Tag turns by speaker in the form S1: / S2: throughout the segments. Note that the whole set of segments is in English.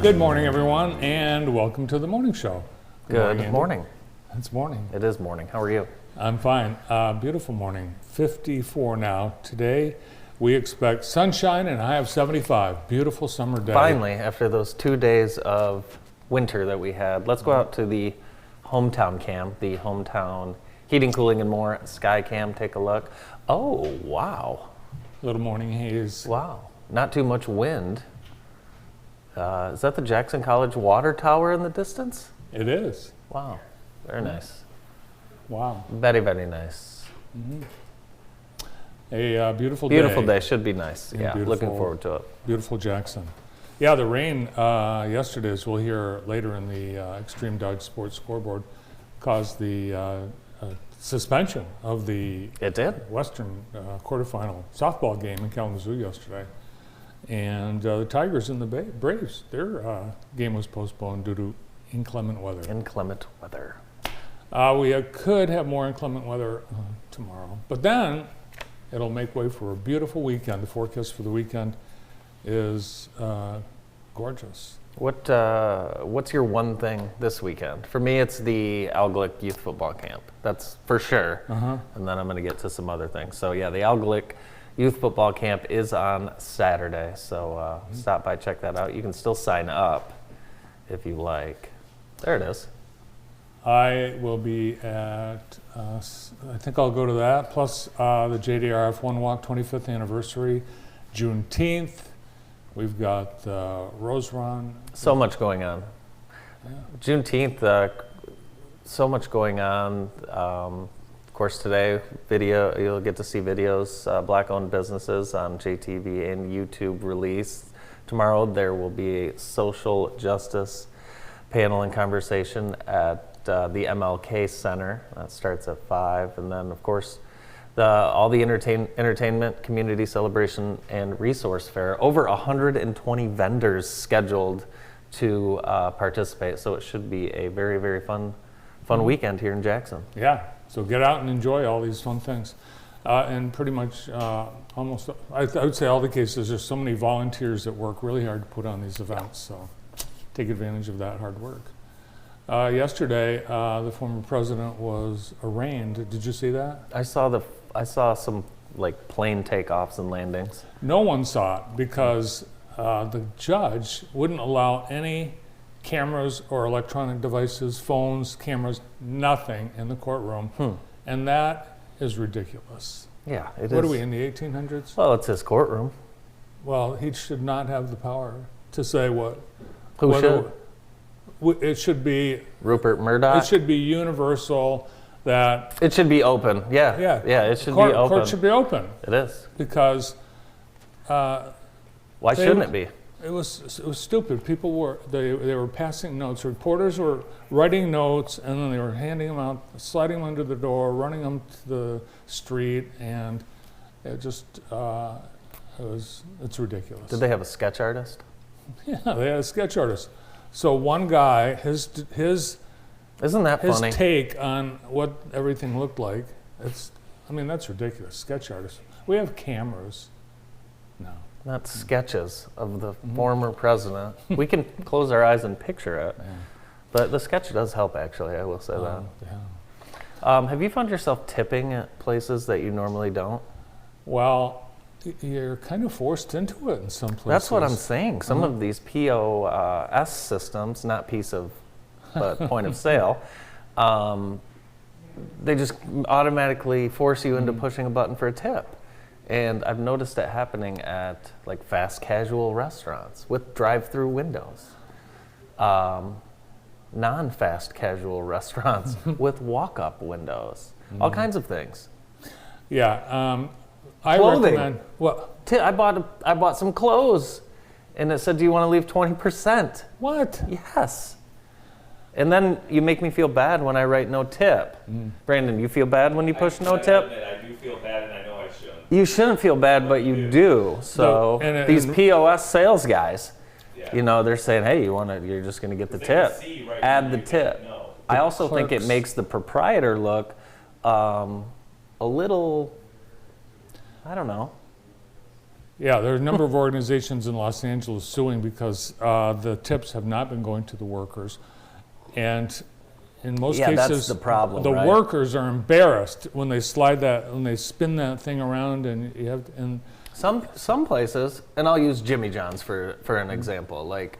S1: Good morning, everyone, and welcome to the morning show.
S2: Good morning.
S1: It's morning.
S2: It is morning. How are you?
S1: I'm fine. Beautiful morning. 54 now. Today, we expect sunshine and a high of 75. Beautiful summer day.
S2: Finally, after those 2 days of winter that we had, let's go out to the hometown cam, the hometown heating, cooling, and more sky cam. Take a look. Oh, wow.
S1: Little morning haze.
S2: Wow. Not too much wind. Is that the Jackson College water tower in the distance?
S1: It is.
S2: Wow. Very nice.
S1: Wow.
S2: Very, very nice.
S1: A beautiful day.
S2: Beautiful day. Should be nice. Yeah,
S1: beautiful-
S2: looking forward to it.
S1: Beautiful Jackson. Yeah, the rain yesterday, as we'll hear later in the Extreme Dodge Sports scoreboard, caused the suspension of the
S2: It did?
S1: Western quarterfinal softball game in Kalamazoo yesterday. And the Tigers and the Braves, their game was postponed due to inclement weather.
S2: Inclement weather.
S1: We could have more inclement weather tomorrow, but then it'll make way for a beautiful weekend. The forecast for the weekend is gorgeous.
S2: What's your one thing this weekend? For me, it's the Al Glick Youth Football Camp. That's for sure. And then I'm going to get to some other things. So yeah, the Al Glick Youth Football Camp is on Saturday. So stop by, check that out. You can still sign up if you like. There it is.
S1: I will be at, I think I'll go to that, plus the JDRF One Walk 25th anniversary, Juneteenth. We've got the Rose Run.
S2: So much going on.
S1: Yeah.
S2: Juneteenth, so much going on. Of course, today, you'll get to see videos, black-owned businesses on JTV and YouTube release. Tomorrow, there will be a social justice panel and conversation at the MLK Center. That starts at 5. And then, of course, all the entertainment, community celebration, and resource fair. Over 120 vendors scheduled to participate. So it should be a very, very fun weekend here in Jackson.
S1: Yeah, so get out and enjoy all these fun things. And pretty much almost, I would say all the cases, there's so many volunteers that work really hard to put on these events. So take advantage of that hard work. Yesterday, the former president was arraigned. Did you see that?
S2: I saw some like plane takeoffs and landings.
S1: No one saw it because the judge wouldn't allow any cameras or electronic devices, phones, cameras, nothing in the courtroom. And that is ridiculous.
S2: Yeah, it is.
S1: What are we, in the 1800s?
S2: Well, it's his courtroom.
S1: Well, he should not have the power to say what.
S2: Who should?
S1: It should be.
S2: Rupert Murdoch?
S1: It should be universal that.
S2: It should be open. Yeah.
S1: Yeah.
S2: It should be open.
S1: Court should be open.
S2: It is.
S1: Because.
S2: Why shouldn't it be?
S1: It was stupid. People they were passing notes. Reporters were writing notes, and then they were handing them out, sliding them under the door, running them to the street, and it just it's ridiculous.
S2: Did they have a sketch artist?
S1: Yeah, they had a sketch artist. So one guy, his
S2: Isn't that
S1: his
S2: funny?
S1: take on what everything looked like. That's ridiculous. Sketch artist. We have cameras. No.
S2: Not sketches of the former president. We can close our eyes and picture it.
S1: Yeah.
S2: But the sketch does help, actually. I will say that.
S1: Yeah.
S2: Have you found yourself tipping at places that you normally don't?
S1: Well, you're kind of forced into it in some places.
S2: That's what I'm saying. Some of these POS systems, not but point of sale, they just automatically force you into pushing a button for a tip. And I've noticed it happening at like fast casual restaurants with drive-through windows. Non-fast casual restaurants with walk-up windows. All kinds of things.
S1: Yeah. I
S2: Clothing.
S1: recommend. What?
S2: I bought some clothes, and it said, "Do you want to leave 20%?"
S1: What?
S2: Yes. And then you make me feel bad when I write no tip. Brandon, you feel bad when you push no tip?
S3: I do feel bad, and I know I shouldn't.
S2: You shouldn't feel bad, but you do. So these POS sales guys, they're saying, "Hey, you're just gonna get the tip. Add the tip." I also think it makes the proprietor look a little, I don't know,
S1: Yeah, there are a number of organizations in Los Angeles suing because the tips have not been going to the workers. And in most
S2: Yeah,
S1: cases,
S2: that's the problem,
S1: the
S2: right?
S1: workers are embarrassed when they when they spin that thing around and you have, and
S2: Some places, and I'll use Jimmy John's for an example. Like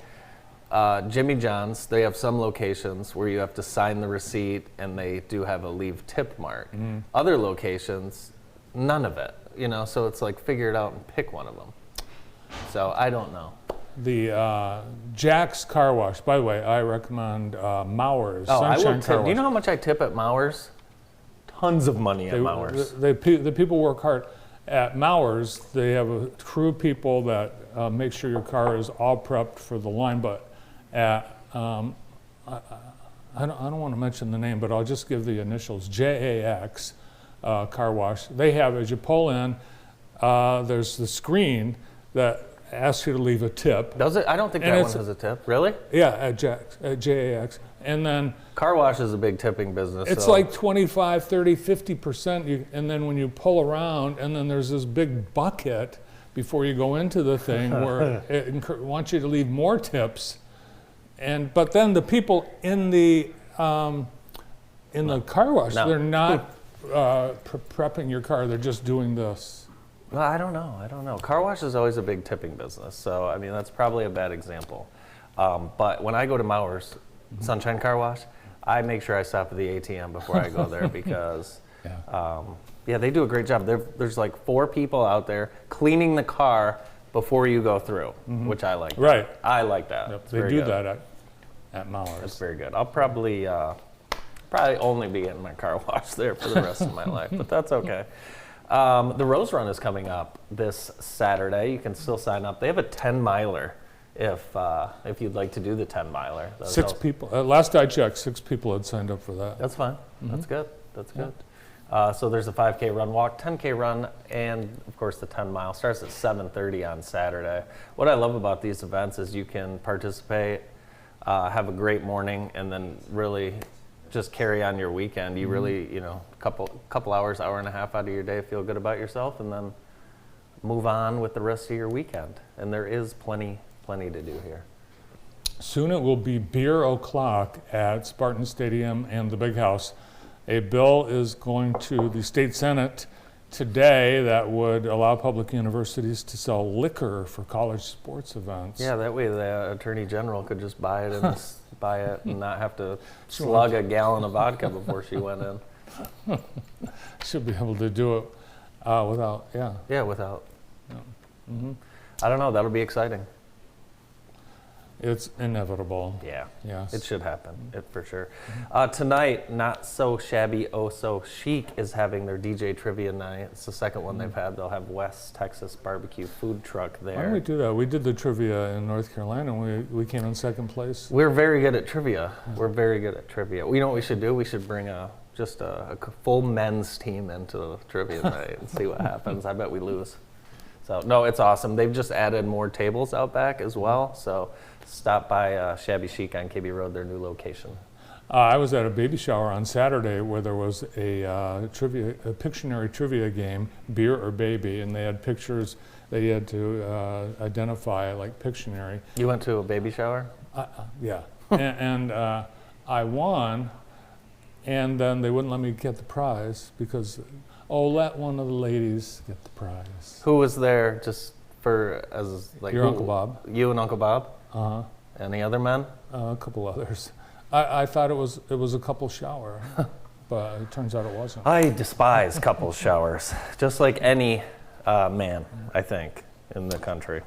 S2: Jimmy John's, they have some locations where you have to sign the receipt, and they do have a leave tip mark. Other locations, none of it. You know, so it's like figure it out and pick one of them. So I don't know.
S1: the Jack's Car Wash, by the way, I recommend Mauer's
S2: Oh, I
S1: Sunshine
S2: will
S1: Car
S2: tip.
S1: Wash.
S2: Do you know how much I tip at Mauer's? Tons of money at Mauer's.
S1: The people work hard. At Mauer's, they have a crew of people that make sure your car is all prepped for the line. But at, I don't want to mention the name, but I'll just give the initials, JAX Car Wash. They have, as you pull in, there's the screen that asks you to leave a tip.
S2: Does it? I don't think
S1: And
S2: that
S1: it's-
S2: one has a tip. Really?
S1: Yeah, at JAX. And then
S2: Car wash is a big tipping business.
S1: it's
S2: so-
S1: like 25, 30, 50%. And then when you pull around, and then there's this big bucket before you go into the thing where it wants you to leave more tips. But then the people in the car wash,
S2: No.
S1: they're not prepping your car. They're just doing this.
S2: Well, I don't know. Car wash is always a big tipping business. So, I mean, that's probably a bad example. But when I go to Mauer's Sunshine Car Wash, I make sure I stop at the ATM before I go there because, yeah, they do a great job. There's like 4 people out there cleaning the car before you go through, which I like.
S1: Right.
S2: I like that.
S1: Yep,
S2: It's
S1: they
S2: very
S1: do
S2: good.
S1: that at
S2: That's
S1: Mauer's.
S2: very good. I'll probably only be getting my car washed there for the rest of my life, but that's okay. The Rose Run is coming up this Saturday. You can still sign up. They have a 10-miler if you'd like to do the 10-miler.
S1: 6 people. Last I checked, 6 people had signed up for that.
S2: That's fine. That's good. That's good. So there's a 5K run walk, 10K run, and of course the 10-mile starts at 7:30 on Saturday. What I love about these events is you can participate, have a great morning, and then really just carry on your weekend. You really, couple hours, hour and a half out of your day, feel good about yourself, and then move on with the rest of your weekend. And there is plenty to do here.
S1: Soon it will be beer o'clock at Spartan Stadium and the Big House. A bill is going to the state senate today that would allow public universities to sell liquor for college sports events.
S2: Yeah, that way the attorney general could just buy it and not have to slug a gallon of vodka before she went in.
S1: Should be able to do it without,
S2: Yeah, without. I don't know. That'll be exciting.
S1: It's inevitable.
S2: Yeah.
S1: Yes.
S2: It should happen, for sure. Tonight, Not So Shabby, Oh So Chic is having their DJ Trivia Night. It's the second one they've had. They'll have West Texas Barbecue Food Truck there.
S1: Why don't we do that? We did the trivia in North Carolina, and we came in second place.
S2: We're very good at trivia. We're very good at trivia. You know what we should do? We should bring a full men's team into the trivia night and see what happens. I bet we lose. So, no, it's awesome. They've just added more tables out back as well. So, stop by Shabby Chic on KB Road, their new location.
S1: I was at a baby shower on Saturday where there was a Pictionary trivia game, beer or baby, and they had pictures that you had to identify, like Pictionary.
S2: You went to a baby shower?
S1: Yeah, and I won, and then they wouldn't let me get the prize because, let one of the ladies get the prize.
S2: Who was there just as like
S1: Your Uncle Bob.
S2: You and Uncle Bob?
S1: Uh-huh.
S2: Any other men?
S1: A couple others. I thought it was a couple shower, but it turns out it wasn't.
S2: I despise couples showers, just like any man, I think, in the country.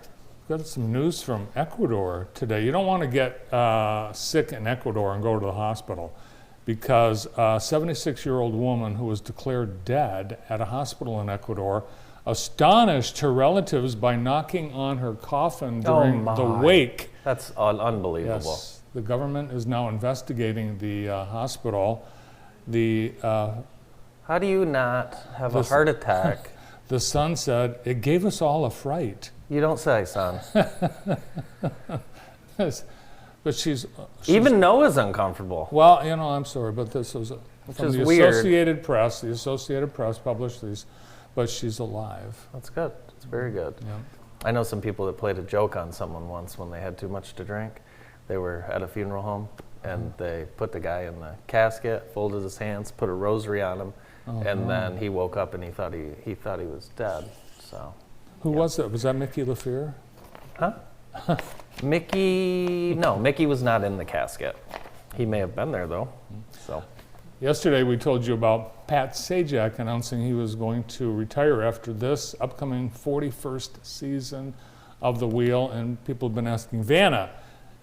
S1: Got some news from Ecuador today. You don't want to get sick in Ecuador and go to the hospital because a 76-year-old woman who was declared dead at a hospital in Ecuador astonished her relatives by knocking on her coffin during the wake.
S2: That's unbelievable.
S1: Yes, the government is now investigating the hospital.
S2: How do you not have a heart attack?
S1: The son said, "It gave us all a fright."
S2: You don't say, son.
S1: But she's
S2: Even Noah's uncomfortable.
S1: well, I'm sorry, but this was from
S2: is
S1: the
S2: weird.
S1: Associated Press. The Associated Press published these, but she's alive.
S2: That's good. It's very good.
S1: Yeah.
S2: I know some people that played a joke on someone once when they had too much to drink. They were at a funeral home, and they put the guy in the casket, folded his hands, put a rosary on him, and then he woke up and he thought he was dead. So,
S1: Who was that? Was that Mickey LaFleur?
S2: Mickey was not in the casket. He may have been there though. So,
S1: Yesterday we told you about Pat Sajak announcing he was going to retire after this upcoming 41st season of The Wheel, and people have been asking Vanna,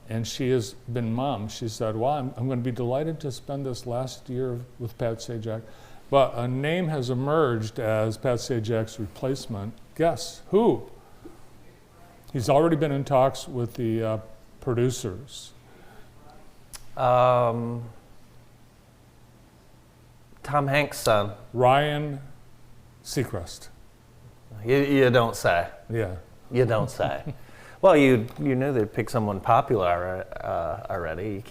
S1: and she has been mom. She said, well, I'm going to be delighted to spend this last year with Pat Sajak, but a name has emerged as Pat Sajak's replacement. Guess who? He's already been in talks with the producers.
S2: Tom Hanks' son.
S1: Ryan Seacrest.
S2: You don't say.
S1: Yeah.
S2: You don't say. Well, you knew they'd pick someone popular already.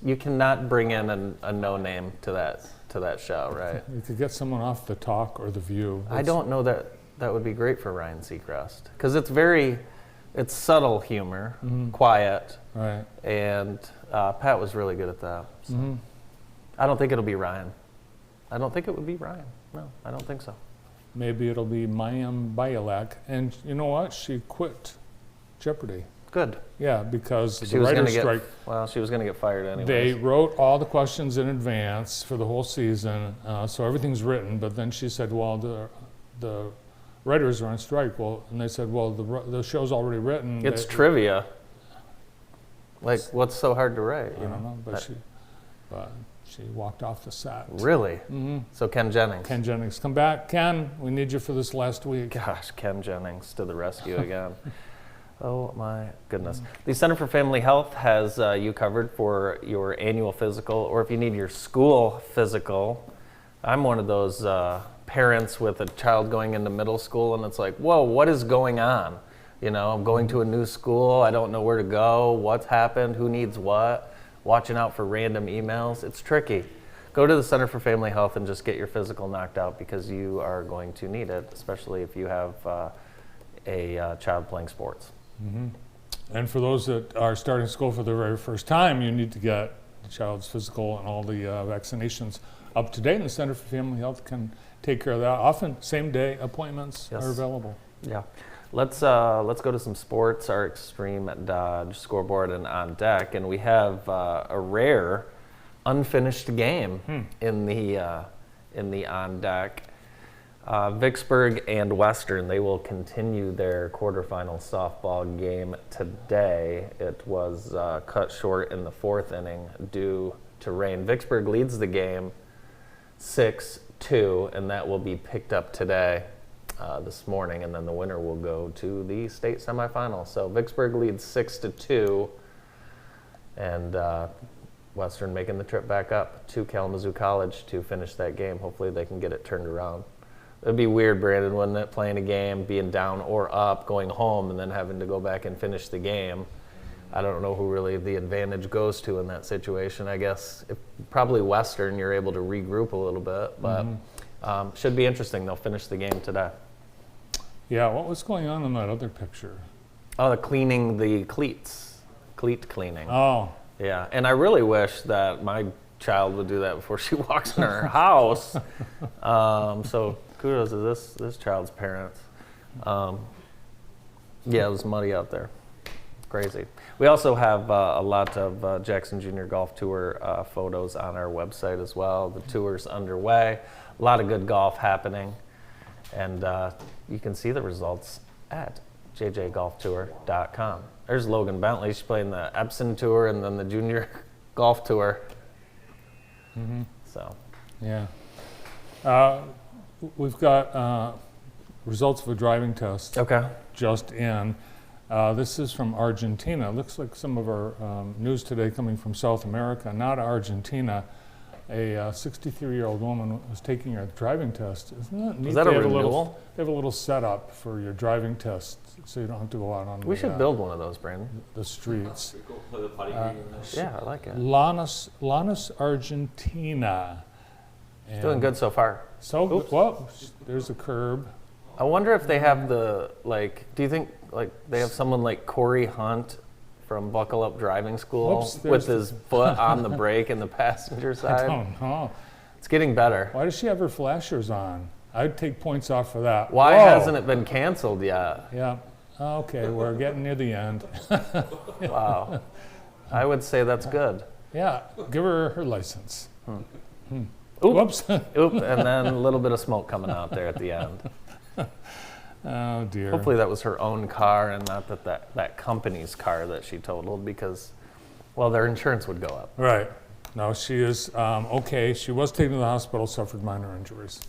S2: You cannot bring in a no name to that show, right?
S1: You could get someone off The Talk or The View.
S2: I don't know that would be great for Ryan Seacrest because it's subtle humor, quiet,
S1: Right.
S2: and Pat was really good at that. So. I don't think it'll be Ryan. I don't think it would be Ryan. No, I don't think so.
S1: Maybe it'll be Mayim Bialek. And you know what? She quit Jeopardy.
S2: Good.
S1: Yeah, because
S2: She
S1: the
S2: was going
S1: writer's
S2: to
S1: strike.
S2: she was going to get fired anyway.
S1: They wrote all the questions in advance for the whole season, so everything's written. But then she said, well, the writers are on strike. Well, and they said, well, the show's already written.
S2: It's trivia. Like, what's so hard to write?
S1: I don't know, but she walked off the set.
S2: Really?
S1: Mm-hmm.
S2: So Ken Jennings.
S1: Ken Jennings, come back. Ken, we need you for this last week.
S2: Gosh, Ken Jennings to the rescue again. Oh my goodness. The Center for Family Health has you covered for your annual physical, or if you need your school physical. I'm one of those parents with a child going into middle school, and it's like, whoa, what is going on? You know, I'm going to a new school. I don't know where to go. What's happened? Who needs what? Watching out for random emails. It's tricky. Go to the Center for Family Health and just get your physical knocked out because you are going to need it, especially if you have a child playing sports.
S1: Mm-hmm. And for those that are starting school for the very first time, you need to get the child's physical and all the vaccinations up to date. And the Center for Family Health can take care of that. Often same-day appointments are available.
S2: Yeah. Let's go to some sports. Our Extreme Dodge scoreboard and on deck, and we have a rare unfinished game in the on deck. Vicksburg and Western, they will continue their quarterfinal softball game today. It was cut short in the fourth inning due to rain. Vicksburg leads the game 6-2, and that will be picked up today. This morning, and then the winner will go to the state semifinal. So Vicksburg leads 6-2, and Western making the trip back up to Kalamazoo College to finish that game. Hopefully they can get it turned around. It'd be weird, Brandon, wouldn't it, playing a game, being down or up, going home, and then having to go back and finish the game. I don't know who really the advantage goes to in that situation. I guess probably Western, you're able to regroup a little bit, but should be interesting. They'll finish the game today.
S1: Yeah, what was going on in that other picture?
S2: Oh, the cleats. Cleat cleaning.
S1: Oh.
S2: Yeah, and I really wish that my child would do that before she walks in her house. So kudos to this child's parents. Yeah, it was muddy out there. Crazy. We also have a lot of Jackson Junior Golf Tour photos on our website as well. The tour's underway. A lot of good golf happening. And you can see the results at jjgolftour.com. There's Logan Bentley. She's playing the Epson Tour and then the Junior Golf Tour. So.
S1: Yeah. We've got results of a driving test just in. This is from Argentina. Looks like some of our news today coming from South America, not Argentina. A 63-year-old woman was taking her driving test. Isn't that neat?
S2: Is that a renewal?
S1: They have a little setup for your driving test, so you don't have to go out on
S2: We should build one of those, Brandon.
S1: the streets.
S3: Play the putting green.
S2: Yeah, I like it.
S1: Lanús, Argentina.
S2: It's doing good so far.
S1: So, well, there's a curb.
S2: I wonder if they have do you think like they have someone like Corey Hunt from Buckle Up Driving School
S1: Oops,
S2: with
S1: there's
S2: his foot on the brake in the passenger
S1: I
S2: side.
S1: don't know.
S2: It's getting better.
S1: Why does she have her flashers on? I'd take points off for that.
S2: Why
S1: Whoa.
S2: hasn't it been canceled yet?
S1: Yeah. Okay, we're getting near the end.
S2: Wow. I would say that's good.
S1: Yeah, give her her license.
S2: Oop.
S1: Whoops.
S2: Oop, and then a little bit of smoke coming out there at the end.
S1: Oh dear.
S2: Hopefully that was her own car and not that company's car that she totaled because, well, their insurance would go up.
S1: Right. No, she is okay. She was taken to the hospital, suffered minor injuries.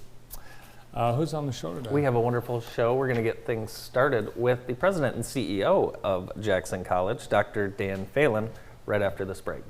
S1: Who's on the show today?
S2: We have a wonderful show. We're going to get things started with the president and CEO of Jackson College, Dr. Dan Phelan, right after this break.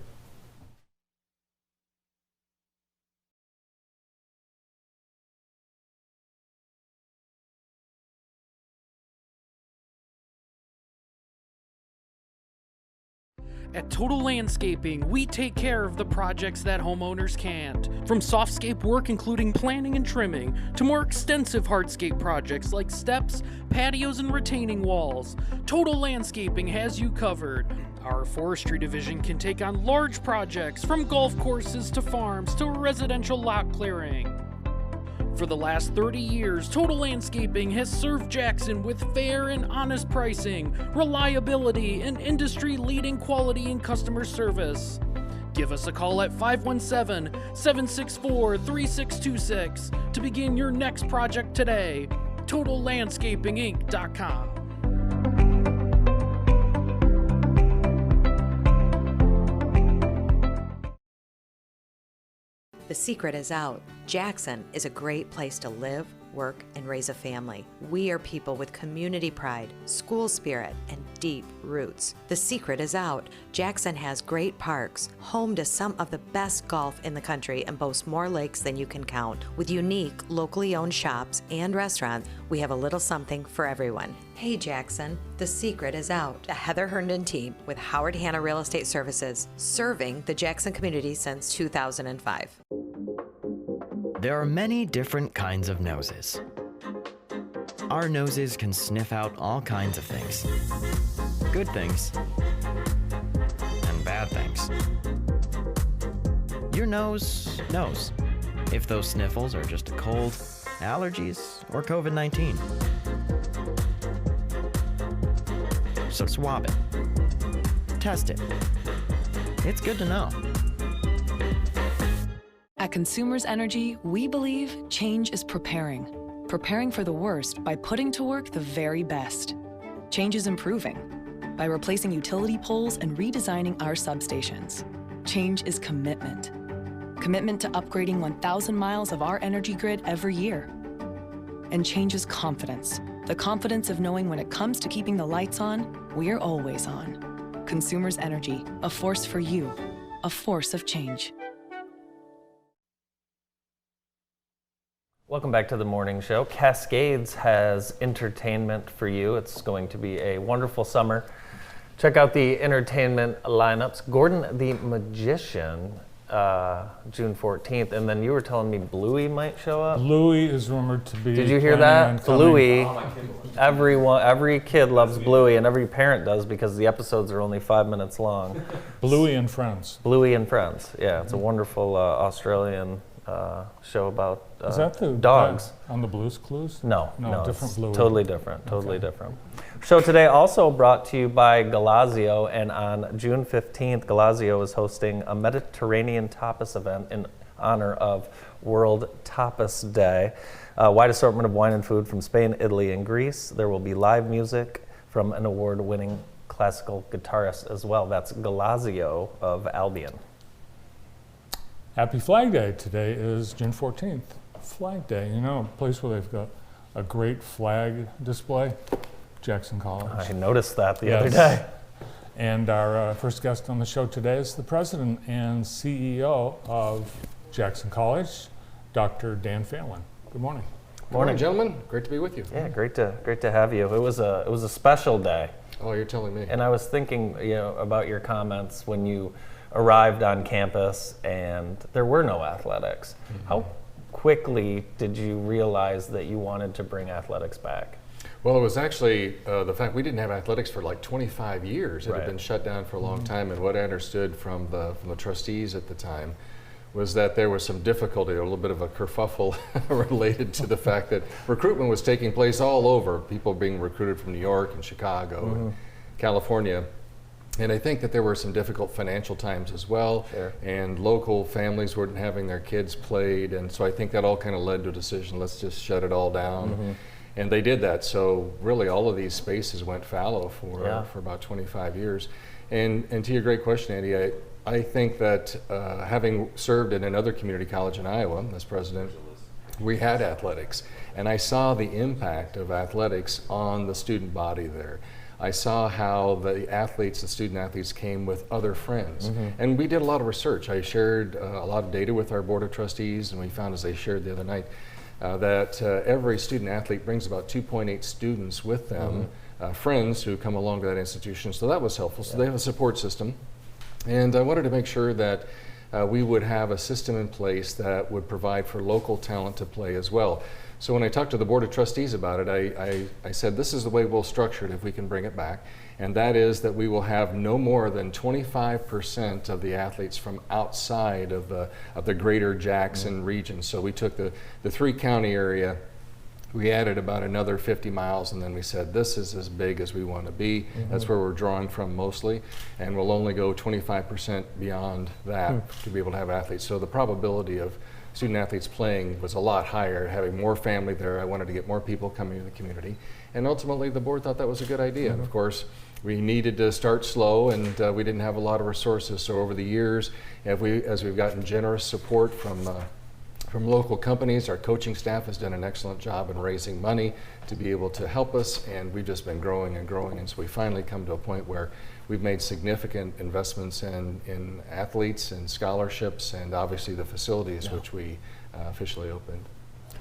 S4: At Total Landscaping, we take care of the projects that homeowners can't. From softscape work including planting and trimming, to more extensive hardscape projects like steps, patios, and retaining walls, Total Landscaping has you covered. Our forestry division can take on large projects from golf courses to farms to residential lot clearing. For the last 30 years, Total Landscaping has served Jackson with fair and honest pricing, reliability, and industry-leading quality and customer service. Give us a call at 517-764-3626 to begin your next project today. TotalLandscapingInc.com.
S5: The secret is out. Jackson is a great place to live, work, and raise a family. We are people with community pride, school spirit, and deep roots. The secret is out. Jackson has great parks, home to some of the best golf in the country, and boasts more lakes than you can count. With unique, locally owned shops and restaurants, we have a little something for everyone. Hey Jackson, the secret is out. The Heather Herndon team with Howard Hanna Real Estate Services, serving the Jackson community since 2005.
S6: There are many different kinds of noses. Our noses can sniff out all kinds of things. Good things and bad things. Your nose knows if those sniffles are just a cold, allergies, or COVID-19. So swab it. Test it. It's good to know.
S7: At Consumers Energy, we believe change is preparing for the worst by putting to work the very best. Change is improving by replacing utility poles and redesigning our substations. Change is commitment to upgrading 1,000 miles of our energy grid every year. And change is confidence, the confidence of knowing when it comes to keeping the lights on, we're always on. Consumers Energy, a force for you, a force of change.
S2: Welcome back to the morning show. Cascades has entertainment for you. It's going to be a wonderful summer. Check out the entertainment lineups. Gordon the Magician, June 14th, and then you were telling me Bluey might show up.
S1: Bluey is rumored to be.
S2: Did you hear
S1: planning
S2: that?
S1: on coming.
S2: Bluey. Every kid loves Bluey, and every parent does because the episodes are only 5 minutes long.
S1: Bluey and Friends.
S2: Bluey and Friends. Yeah, it's a wonderful Australian show about
S1: Is that the
S2: dogs.
S1: on the Blues Clues?
S2: No,
S1: different
S2: it's
S1: Bluey.
S2: totally different. Show today also brought to you by Galazio, and on June 15th, Galazio is hosting a Mediterranean tapas event in honor of World Tapas Day. Wide assortment of wine and food from Spain, Italy, and Greece. There will be live music from an award-winning classical guitarist as well. That's Galazio of Albion.
S1: Happy Flag Day. Today is June 14th. Flag Day, you know, a place where they've got a great flag display, Jackson College.
S2: I noticed that the other day.
S1: And our first guest on the show today is the president and CEO of Jackson College, Dr. Dan Phelan. Good morning.
S8: Morning, gentlemen. Great to be with you.
S2: Yeah, great to have you. It was a special day.
S8: Oh, you're telling me.
S2: And I was thinking, about your comments when you arrived on campus and there were no athletics. Mm-hmm. How quickly did you realize that you wanted to bring athletics back?
S8: Well, it was actually the fact we didn't have athletics for like 25 years. It
S2: Right.
S8: had been shut down for a long time, and what I understood from the trustees at the time was that there was some difficulty, a little bit of a kerfuffle related to the fact that recruitment was taking place all over, people being recruited from New York and Chicago and California. And I think that there were some difficult financial times as well,
S2: Sure.
S8: and local families weren't having their kids played, and so I think that all kind of led to a decision, let's just shut it all down. And they did that, so really all of these spaces went fallow for about 25 years. And to your great question, Andy, I think that having served at another community college in Iowa as president, we had athletics, and I saw the impact of athletics on the student body there. I saw how the student athletes came with other friends. And we did a lot of research. I shared a lot of data with our board of trustees, and we found, as I shared the other night, that every student athlete brings about 2.8 students with them, friends who come along to that institution. So that was helpful. So they have a support system. And I wanted to make sure that we would have a system in place that would provide for local talent to play as well. So when I talked to the Board of Trustees about it, I said, this is the way we'll structure it if we can bring it back. And that is that we will have no more than 25% of the athletes from outside of the greater Jackson region. So we took the 3-county area, we added about another 50 miles, and then we said, this is as big as we want to be. That's where we're drawing from mostly, and we'll only go 25% beyond that to be able to have athletes. So the probability of student athletes playing was a lot higher, having more family there. I wanted to get more people coming to the community. And ultimately, the board thought that was a good idea. And of course, we needed to start slow, and we didn't have a lot of resources. So over the years, as we've gotten generous support from local companies, our coaching staff has done an excellent job in raising money to be able to help us, and we've just been growing and growing. And so we finally come to a point where we've made significant investments in athletes and scholarships, and obviously the facilities, which we officially opened.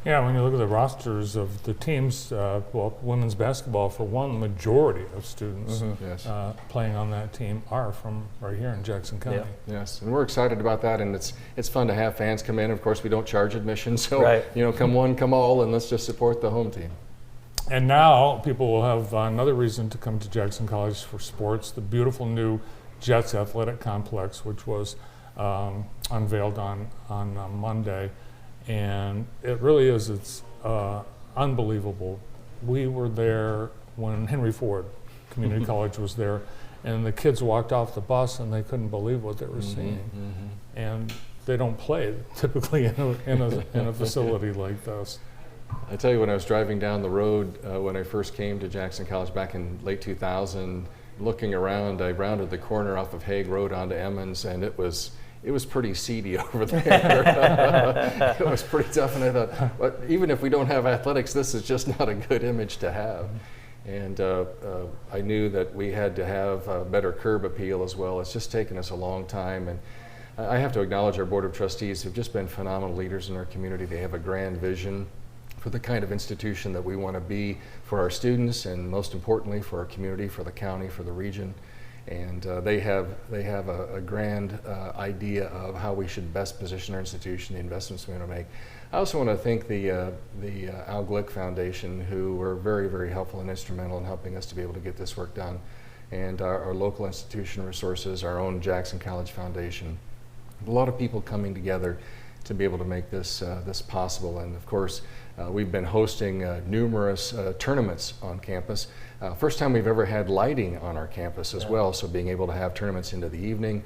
S1: Yeah, when you look at the rosters of the teams, well, women's basketball, for one, the majority of students
S8: Yes.
S1: playing on that team are from right here in Jackson County.
S8: Yes, and we're excited about that, and it's fun to have fans come in. Of course, we don't charge admission, so
S2: Right.
S8: come one, come all, and let's just support the home team.
S1: And now people will have another reason to come to Jackson College for sports, the beautiful new Jets Athletic Complex, which was unveiled on Monday. And it really is, it's unbelievable. We were there when Henry Ford Community College was there, and the kids walked off the bus and they couldn't believe what they were seeing. And they don't play typically in a facility like this.
S8: I tell you, when I was driving down the road when I first came to Jackson College back in late 2000, looking around, I rounded the corner off of Hague Road onto Emmons, and it was pretty seedy over there. It was pretty tough, and I thought, but even if we don't have athletics, this is just not a good image to have. And I knew that we had to have a better curb appeal as well. It's just taken us a long time, and I have to acknowledge our Board of Trustees have just been phenomenal leaders in our community. They have a grand vision for the kind of institution that we want to be for our students, and most importantly for our community, for the county, for the region. And they have a grand idea of how we should best position our institution, the investments we want to make. I also want to thank the Al Glick Foundation, who were very, very helpful and instrumental in helping us to be able to get this work done, and our local institution resources, our own Jackson College Foundation. A lot of people coming together to be able to make this possible. And of course, we've been hosting numerous tournaments on campus. First time we've ever had lighting on our campus as well, so being able to have tournaments into the evening,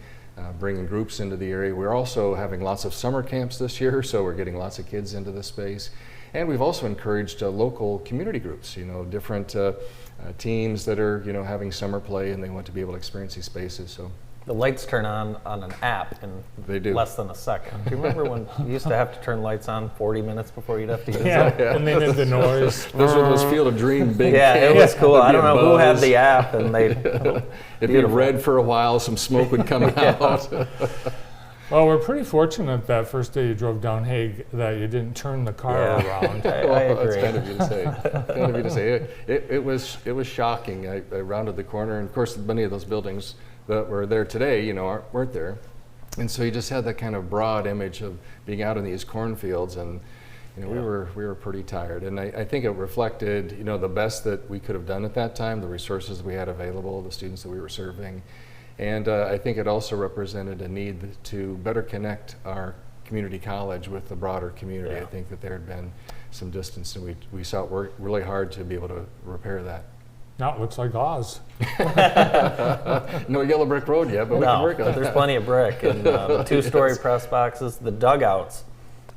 S8: bringing groups into the area. We're also having lots of summer camps this year, so we're getting lots of kids into this space. And we've also encouraged local community groups, different teams that are, having summer play, and they want to be able to experience these spaces. So
S2: The lights turn on an app in
S8: They do.
S2: less than a second. Do you remember when you used to have to turn lights on 40 minutes before you'd have to use them?
S1: Yeah, and they did the noise.
S8: Those were those Field of Dream big
S2: Yeah, it was cool.
S8: There'd
S2: I
S8: be
S2: don't
S8: a
S2: know who had
S8: buzz.
S2: the app, and they.
S8: It'd be red for a while, some smoke would come out.
S1: Well, we're pretty fortunate that first day you drove down Hague that you didn't turn the car around.
S2: I
S8: Well,
S2: agree.
S8: that's kind of you to say. Kind of you to say. It was shocking. I rounded the corner, and of course, many of those buildings that were there today, weren't there. And so you just had that kind of broad image of being out in these cornfields, and You know, we were pretty tired, and I think it reflected, you know, the best that we could have done at that time, the resources we had available, the students that we were serving, and I think it also represented a need to better connect our community college with the broader community.
S2: Yeah.
S8: I think that there had been some distance, and we sought work really hard to be able to repair that.
S1: Now it looks like Oz.
S8: No yellow brick road yet, but we can work on
S2: there's
S8: that.
S2: plenty of brick and the two-story
S8: Yes.
S2: press boxes, the dugouts.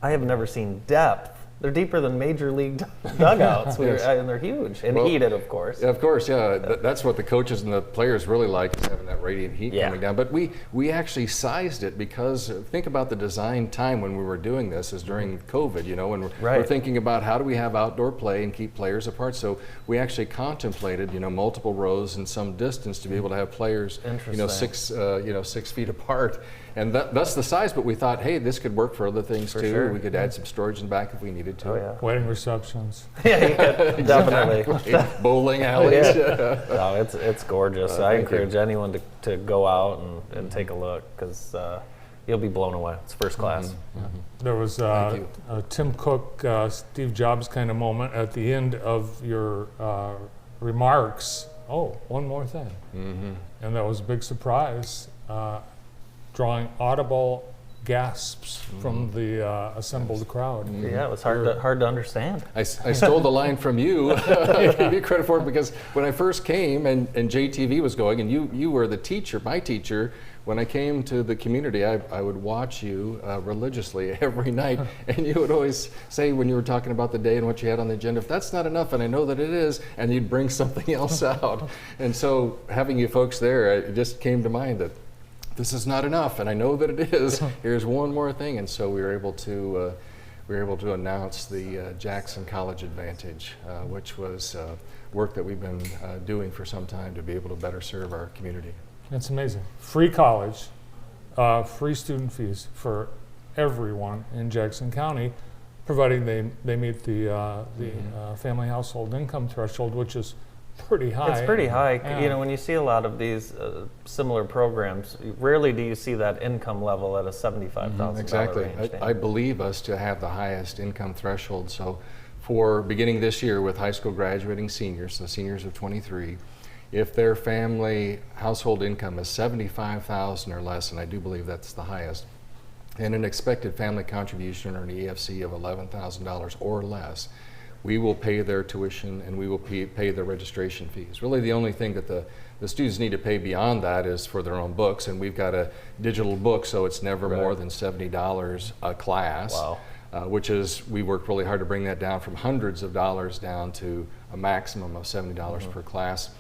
S2: I have never seen depth. They're deeper than major league dugouts,
S8: Yes.
S2: and they're huge and
S8: Well,
S2: heated, of course.
S8: Yeah, of course, yeah. That's what the coaches and the players really like, is having that radiant heat
S2: Yeah.
S8: coming down. But we actually sized it because think about the design time when we were doing this is during COVID, you know, and we're
S2: Right.
S8: thinking about how do we have outdoor play and keep players apart. So we actually contemplated, you know, multiple rows and some distance to be able to have players, you know,
S2: Interesting.
S8: 6 feet apart. And that's the size, but we thought, hey, this could work for other things
S2: For
S8: too.
S2: sure.
S8: We could add some storage in the back if we needed to.
S2: Oh yeah,
S1: Wedding receptions.
S2: yeah, you could, definitely.
S8: Bowling alleys.
S2: No, it's gorgeous. I
S8: thank you.
S2: encourage anyone to go out and take a look because you'll be blown away. It's first class.
S1: There was
S8: Thank
S1: a Tim Cook, Steve Jobs kind of moment at the end of your remarks. Oh, one more thing. And that was a big surprise, drawing audible gasps from the assembled crowd.
S2: Yeah, it was hard to understand.
S8: I stole the line from you. I give you credit for it because when I first came and JTV was going, and you were the teacher, my teacher, when I came to the community, I would watch you religiously every night, and you would always say when you were talking about the day and what you had on the agenda, if that's not enough, and I know that it is, and you'd bring something else out. And so having you folks there, it just came to mind that this is not enough, and I know that it is. Here's one more thing, and so we were able to announce the Jackson College Advantage, which was work that we've been doing for some time to be able to better serve our community.
S1: It's amazing. Free college, free student fees for everyone in Jackson County, providing they meet the family household income threshold, which is pretty high.
S2: It's pretty high.
S1: Yeah.
S2: You know, when you see a lot of these similar programs, rarely do you see that income level at a $75,000
S8: Exactly.
S2: range.
S8: I believe us to have the highest income threshold. So for beginning this year with high school graduating seniors, the seniors of 23, if their family household income is $75,000 or less, and I do believe that's the highest, and an expected family contribution or an EFC of $11,000 or less, we will pay their tuition and we will pay their registration fees. Really the only thing that the students need to pay beyond that is for their own books, and we've got a digital book, so it's never more than $70 a class.
S2: Wow.
S8: Which is, we worked really hard to bring that down from hundreds of dollars down to a maximum of $70 per class.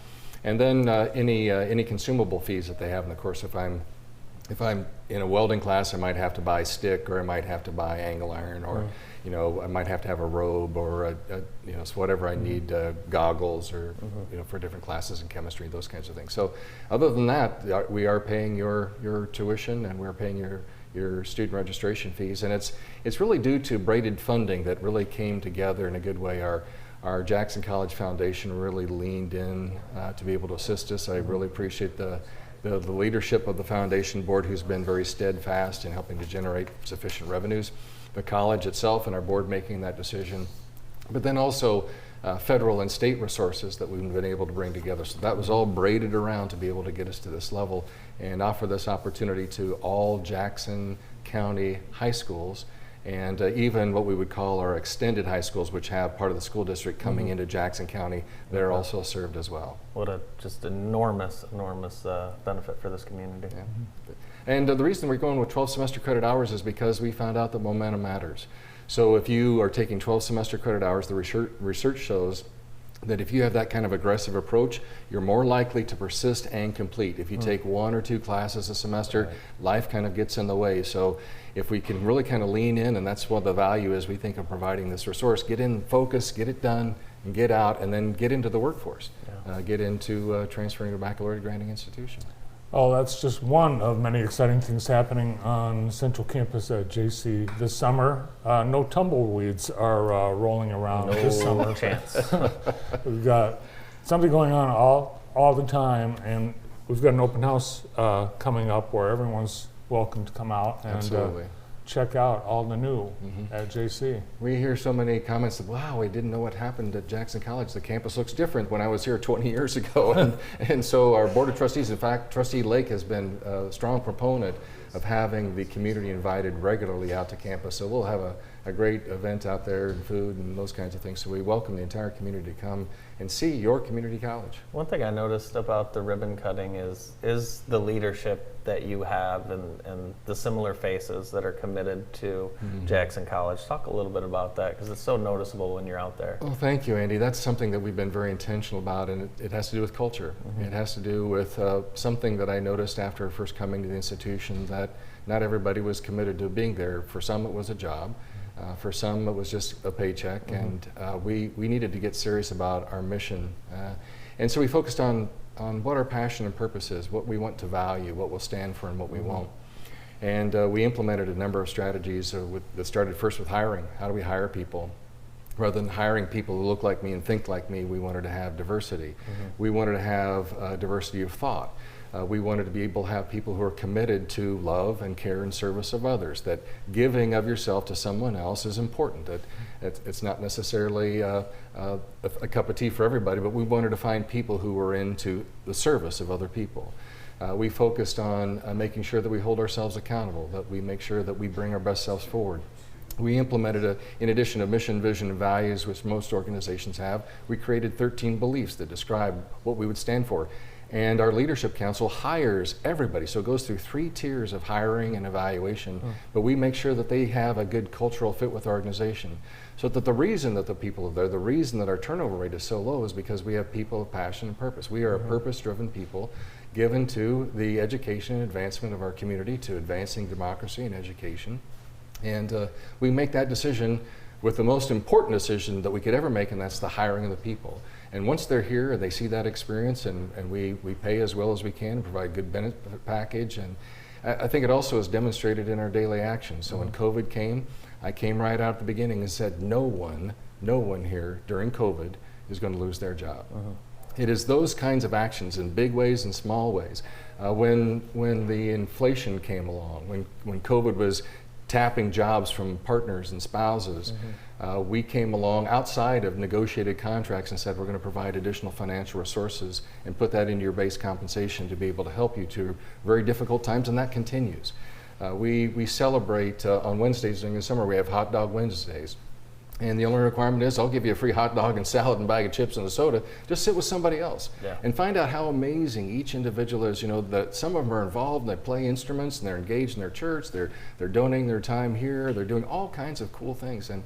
S8: And then any consumable fees that they have in the course. If I'm in a welding class, I might have to buy stick, or I might have to buy angle iron, or you know, I might have to have a robe, or you know, so whatever I need, goggles, or you know, for different classes in chemistry, those kinds of things. So other than that, we are paying your tuition, and we're paying your student registration fees, and it's really due to braided funding that really came together in a good way. Our Jackson College Foundation really leaned in to be able to assist us. I really appreciate the leadership of the foundation board, who's been very steadfast in helping to generate sufficient revenues. The college itself and our board making that decision, but then also federal and state resources that we've been able to bring together. So that was all braided around to be able to get us to this level and offer this opportunity to all Jackson County high schools, and even what we would call our extended high schools, which have part of the school district coming into Jackson County. They're also served as well.
S2: What a just enormous benefit for this community.
S8: Yeah. And the reason we're going with 12 semester credit hours is because we found out that momentum matters. So if you are taking 12 semester credit hours, the research shows that if you have that kind of aggressive approach, you're more likely to persist and complete. If you take 1 or 2 classes a semester, life kind of gets in the way. So if we can really kind of lean in, and that's what the value is, we think, of providing this resource, get in, focus, get it done, and get out, and then get into the workforce. Get into transferring to a baccalaureate granting institution.
S1: Oh, that's just one of many exciting things happening on Central Campus at JC this summer. No tumbleweeds are rolling around this summer.
S2: Chance.
S1: We've got something going on all the time, and we've got an open house coming up where everyone's welcome to come out and
S8: Absolutely.
S1: check out all the new at JC.
S8: We hear so many comments of, wow, we didn't know what happened at Jackson College. The campus looks different when I was here 20 years ago. and so our Board of Trustees, in fact, Trustee Lake has been a strong proponent of having the community invited regularly out to campus. So we'll have a great event out there and food and those kinds of things. So we welcome the entire community to come and see your community college.
S2: One thing I noticed about the ribbon cutting is the leadership that you have and the similar faces that are committed to Jackson College. Talk a little bit about that, because it's so noticeable when you're out there.
S8: Well, thank you, Andy. That's something that we've been very intentional about, and it has to do with culture. It has to do with something that I noticed after first coming to the institution, that not everybody was committed to being there. For some, it was a job. For some, it was just a paycheck, and we needed to get serious about our mission. And so we focused on what our passion and purpose is, what we want to value, what we'll stand for, and what we won't. And we implemented a number of strategies that started first with hiring. How do we hire people? Rather than hiring people who look like me and think like me, we wanted to have diversity. We wanted to have diversity of thought. We wanted to be able to have people who are committed to love and care and service of others, that giving of yourself to someone else is important. That it's not necessarily a cup of tea for everybody, but we wanted to find people who were into the service of other people. We focused on making sure that we hold ourselves accountable, that we make sure that we bring our best selves forward. We implemented, in addition to mission, vision, and values, which most organizations have, we created 13 beliefs that describe what we would stand for. And our leadership council hires everybody, so it goes through 3 tiers of hiring and evaluation, but we make sure that they have a good cultural fit with our organization. So that the reason that the people are there, the reason that our turnover rate is so low, is because we have people of passion and purpose. We are a purpose-driven people given to the education and advancement of our community, to advancing democracy and education. And we make that decision with the most important decision that we could ever make, and that's the hiring of the people. And once they're here and they see that experience, and we pay as well as we can and provide good benefit package, and I think it also is demonstrated in our daily actions. So when COVID came, I came right out at the beginning and said, no one here during COVID is going to lose their job. It is those kinds of actions in big ways and small ways. When the inflation came along, when COVID was tapping jobs from partners and spouses, we came along outside of negotiated contracts and said, we're going to provide additional financial resources and put that into your base compensation to be able to help you through very difficult times, and that continues. We celebrate on Wednesdays during the summer. We have Hot Dog Wednesdays. And the only requirement is, I'll give you a free hot dog and salad and bag of chips and a soda. Just sit with somebody else and find out how amazing each individual is. You know, that some of them are involved and they play instruments and they're engaged in their church. They're donating their time here. They're doing all kinds of cool things. And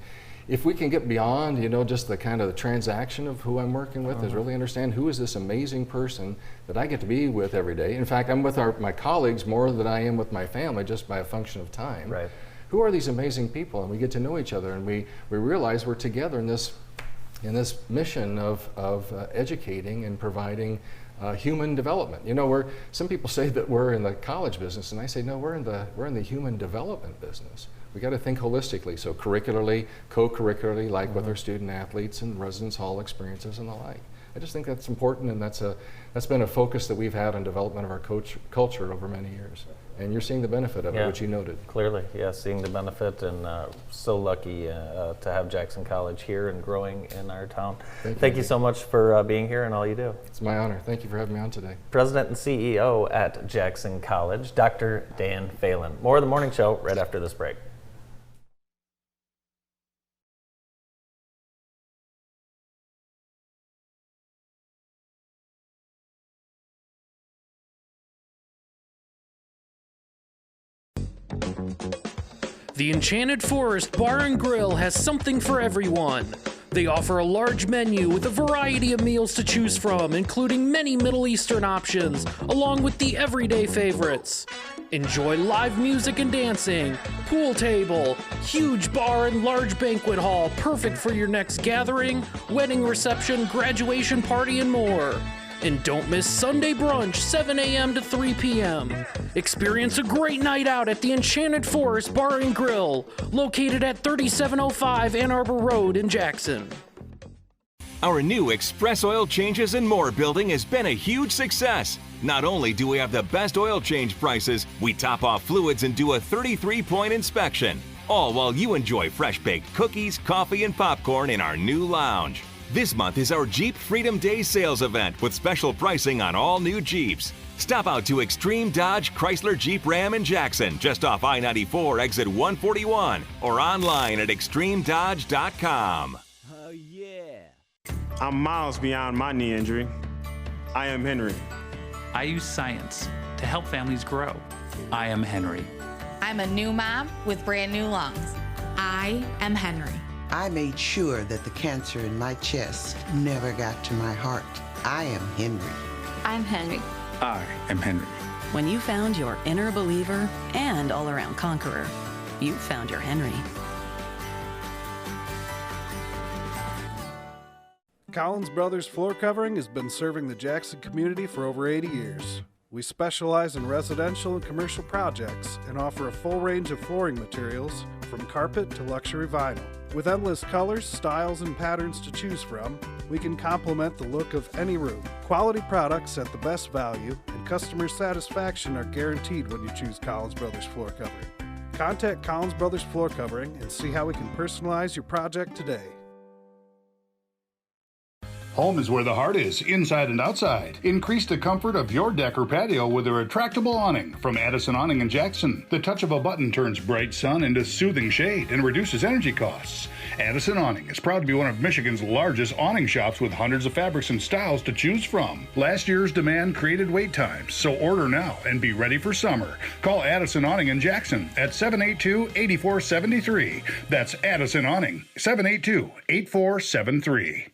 S8: if we can get beyond, you know, just the kind of the transaction of who I'm working with, is really understand who is this amazing person that I get to be with every day. In fact, I'm with my colleagues more than I am with my family, just by a function of time.
S2: Right.
S8: Who are these amazing people? And we get to know each other, and we realize we're together in this mission of educating and providing human development. You know, some people say that we're in the college business, and I say no, we're in the human development business. We got to think holistically, so curricularly, co-curricularly, like with our student athletes and residence hall experiences and the like. I just think that's important, and that's been a focus that we've had on development of our culture over many years. And you're seeing the benefit of it, which you noted.
S2: Clearly, seeing the benefit, and so lucky to have Jackson College here and growing in our town. Thank you so much for being here and all you do.
S8: It's my honor. Thank you for having me on today.
S2: President and CEO at Jackson College, Dr. Dan Phelan. More of the morning show right after this break.
S4: The Enchanted Forest Bar and Grill has something for everyone. They offer a large menu with a variety of meals to choose from, including many Middle Eastern options, along with the everyday favorites. Enjoy live music and dancing, pool table, huge bar and large banquet hall, perfect for your next gathering, wedding reception, graduation party, and more. And don't miss Sunday brunch, 7 a.m. to 3 p.m. Experience a great night out at the Enchanted Forest Bar and Grill, located at 3705 Ann Arbor Road in Jackson.
S9: Our new Express Oil Changes and More building has been a huge success. Not only do we have the best oil change prices, we top off fluids and do a 33-point inspection. All while you enjoy fresh-baked cookies, coffee, and popcorn in our new lounge. This month is our Jeep Freedom Day sales event with special pricing on all new Jeeps. Stop out to Extreme Dodge Chrysler Jeep Ram in Jackson, just off I-94 exit 141, or online at extremedodge.com.
S10: Oh yeah. I'm miles beyond my knee injury. I am Henry.
S11: I use science to help families grow. I am Henry.
S12: I'm a new mom with brand new lungs. I am Henry.
S13: I made sure that the cancer in my chest never got to my heart. I am Henry.
S12: I'm Henry.
S11: I am Henry.
S7: When you found your inner believer and all-around conqueror, you found your Henry.
S14: Collins Brothers Floor Covering has been serving the Jackson community for over 80 years. We specialize in residential and commercial projects and offer a full range of flooring materials from carpet to luxury vinyl. With endless colors, styles, and patterns to choose from, we can complement the look of any room. Quality products at the best value and customer satisfaction are guaranteed when you choose Collins Brothers Floor Covering. Contact Collins Brothers Floor Covering and see how we can personalize your project today.
S15: Home is where the heart is, inside and outside. Increase the comfort of your deck or patio with a retractable awning from Addison Awning in Jackson. The touch of a button turns bright sun into soothing shade and reduces energy costs. Addison Awning is proud to be one of Michigan's largest awning shops with hundreds of fabrics and styles to choose from. Last year's demand created wait times, so order now and be ready for summer. Call Addison Awning in Jackson at 782-8473. That's Addison Awning, 782-8473.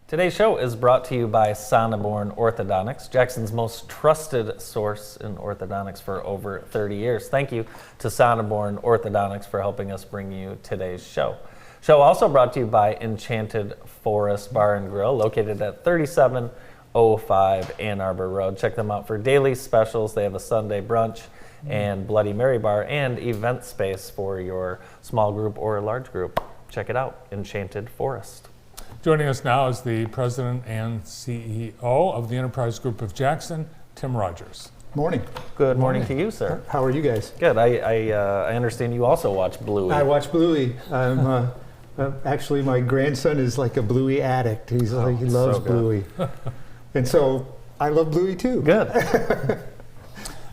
S2: Today's show is brought to you by Sonneborn Orthodontics, Jackson's most trusted source in orthodontics for over 30 years. Thank you to Sonneborn Orthodontics for helping us bring you today's show. Show also brought to you by Enchanted Forest Bar and Grill, located at 3705 Ann Arbor Road. Check them out for daily specials. They have a Sunday brunch and Bloody Mary bar and event space for your small group or large group. Check it out, Enchanted Forest.
S1: Joining us now is the president and CEO of the Enterprise Group of Jackson, Tim Rogers.
S16: Morning.
S2: Good morning to you, sir.
S16: How are you guys?
S2: Good. I understand you also watch Bluey.
S16: I watch Bluey. Actually, my grandson is like a Bluey addict. He loves so Bluey. And so I love Bluey too.
S2: Good.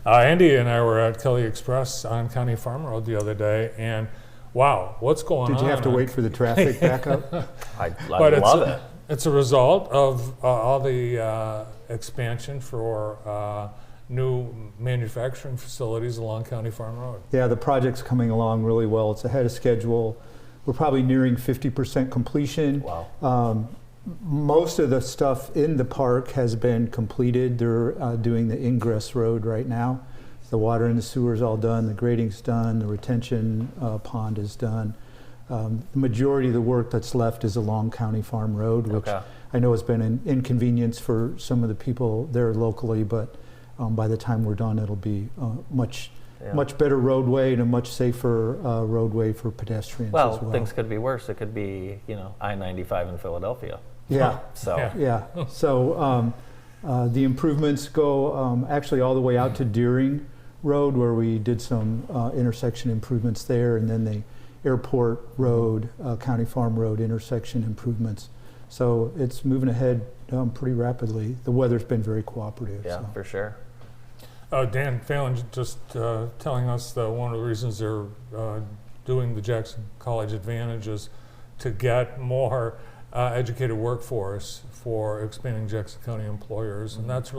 S1: Andy and I were at Kelly Express on County Farm Road the other day, and wow, what's going on?
S16: Did you have to wait for the traffic backup?
S2: I love it.
S1: It's a result of all the expansion for new manufacturing facilities along County Farm Road.
S16: Yeah, the project's coming along really well. It's ahead of schedule. We're probably nearing 50% completion.
S2: Wow.
S16: Most of the stuff in the park has been completed. They're doing the ingress road right now. The water and the sewer is all done, the grading's done, the retention pond is done. The majority of the work that's left is along County Farm Road, which I know has been an inconvenience for some of the people there locally, but by the time we're done, it'll be much better roadway and a much safer roadway for pedestrians as well.
S2: Things could be worse. It could be, I-95 in Philadelphia.
S16: Yeah. So the improvements go actually all the way out to Deering Road, where we did some intersection improvements there, and then the Airport Road, County Farm Road intersection improvements. So it's moving ahead pretty rapidly. The weather's been very cooperative.
S2: Yeah, for sure.
S1: Dan Phelan just telling us that one of the reasons they're doing the Jackson College Advantage is to get more educated workforce for expanding Jackson County employers, and that's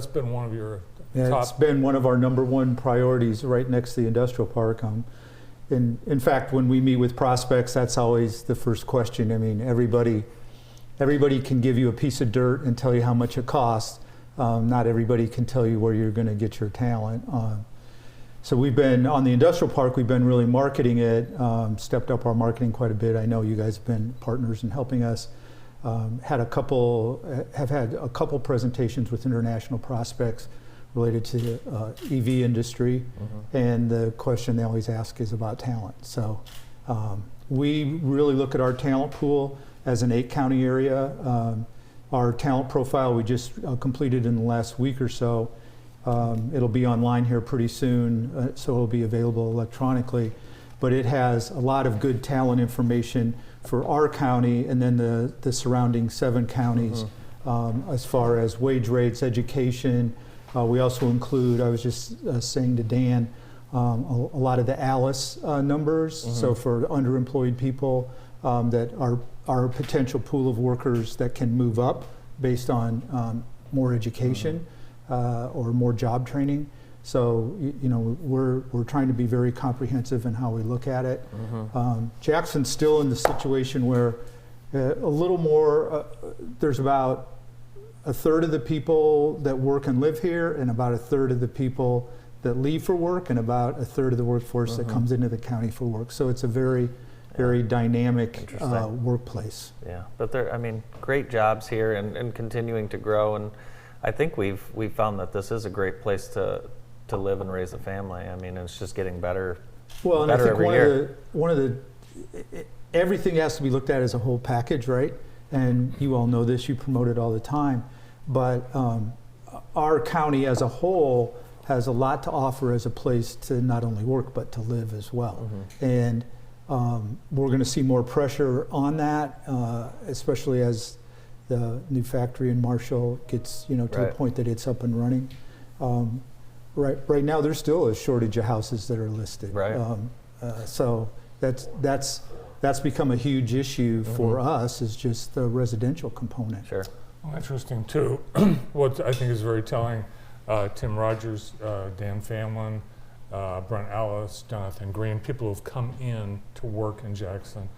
S1: been one of your top.
S16: It's been one of our number 1 priorities, right next to the industrial park. In fact, when we meet with prospects, that's always the first question. I mean, everybody can give you a piece of dirt and tell you how much it costs. Not everybody can tell you where you're going to get your talent. So we've been on the industrial park. We've been really marketing it, stepped up our marketing quite a bit. I know you guys have been partners in helping us. Have had a couple presentations with international prospects related to the EV industry, and the question they always ask is about talent. So We really look at our talent pool as an 8-county area. Our talent profile we just completed in the last week or so. It'll be online here pretty soon, so it'll be available electronically. But it has a lot of good talent information for our county and then the surrounding 7 counties as far as wage rates, education. We also include, I was just saying to Dan, a lot of the ALICE numbers, so for underemployed people that are a potential pool of workers that can move up based on more education or more job training. So, you know, we're trying to be very comprehensive in how we look at it. Jackson's still in the situation where a little more, there's about a third of the people that work and live here and about a third of the people that leave for work and about a third of the workforce that comes into the county for work. So it's a very, very dynamic workplace.
S2: Yeah, but there, I mean, great jobs here and continuing to grow. And I think we've found that this is a great place to live and raise a family. I mean, it's just getting better.
S16: Well, and
S2: better
S16: I think
S2: every year.
S16: Everything has to be looked at as a whole package, right? And you all know this, you promote it all the time. But our county as a whole has a lot to offer as a place to not only work, but to live as well. And we're gonna see more pressure on that, especially as the new factory in Marshall gets, you know, to the point that it's up and running. Right now, there's still a shortage of houses that are listed. So that's become a huge issue for us, is just the residential component.
S2: Sure.
S1: Well, interesting too. What I think is very telling, Tim Rogers, Dan Famlin, Brent Ellis, Jonathan Green, people who've come in to work in Jackson,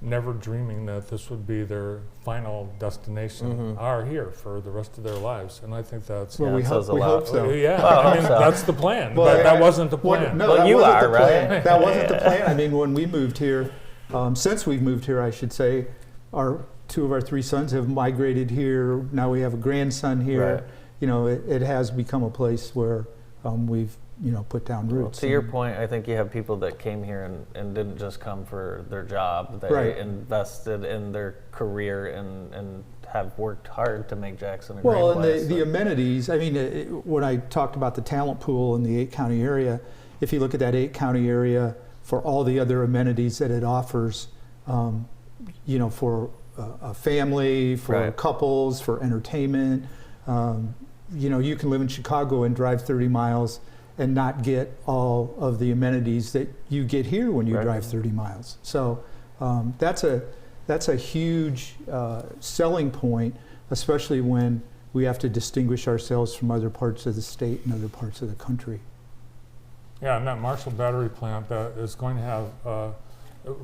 S1: never dreaming that this would be their final destination, are here for the rest of their lives. And I think that's...
S16: Well, we hope so.
S1: Yeah, I mean, that's the plan, but that wasn't the plan.
S16: No, well, you are, right? That wasn't the plan. I mean, when we moved here, since we've moved here, I should say, 2 of our 3 sons have migrated here. Now we have a grandson here. You know, it has become a place where we've, you know, put down roots.
S2: Well, to your point, I think you have people that came here and didn't just come for their job. They invested in their career and have worked hard to make Jackson a great place.
S16: Well, and the amenities, I mean, when I talked about the talent pool in the 8-county area, if you look at that 8-county area for all the other amenities that it offers, you know, for a family, for couples, for entertainment, you know, you can live in Chicago and drive 30 miles and not get all of the amenities that you get here when you drive 30 miles. So that's a huge selling point, especially when we have to distinguish ourselves from other parts of the state and other parts of the country.
S1: Yeah, and that Marshall battery plant that is going to have,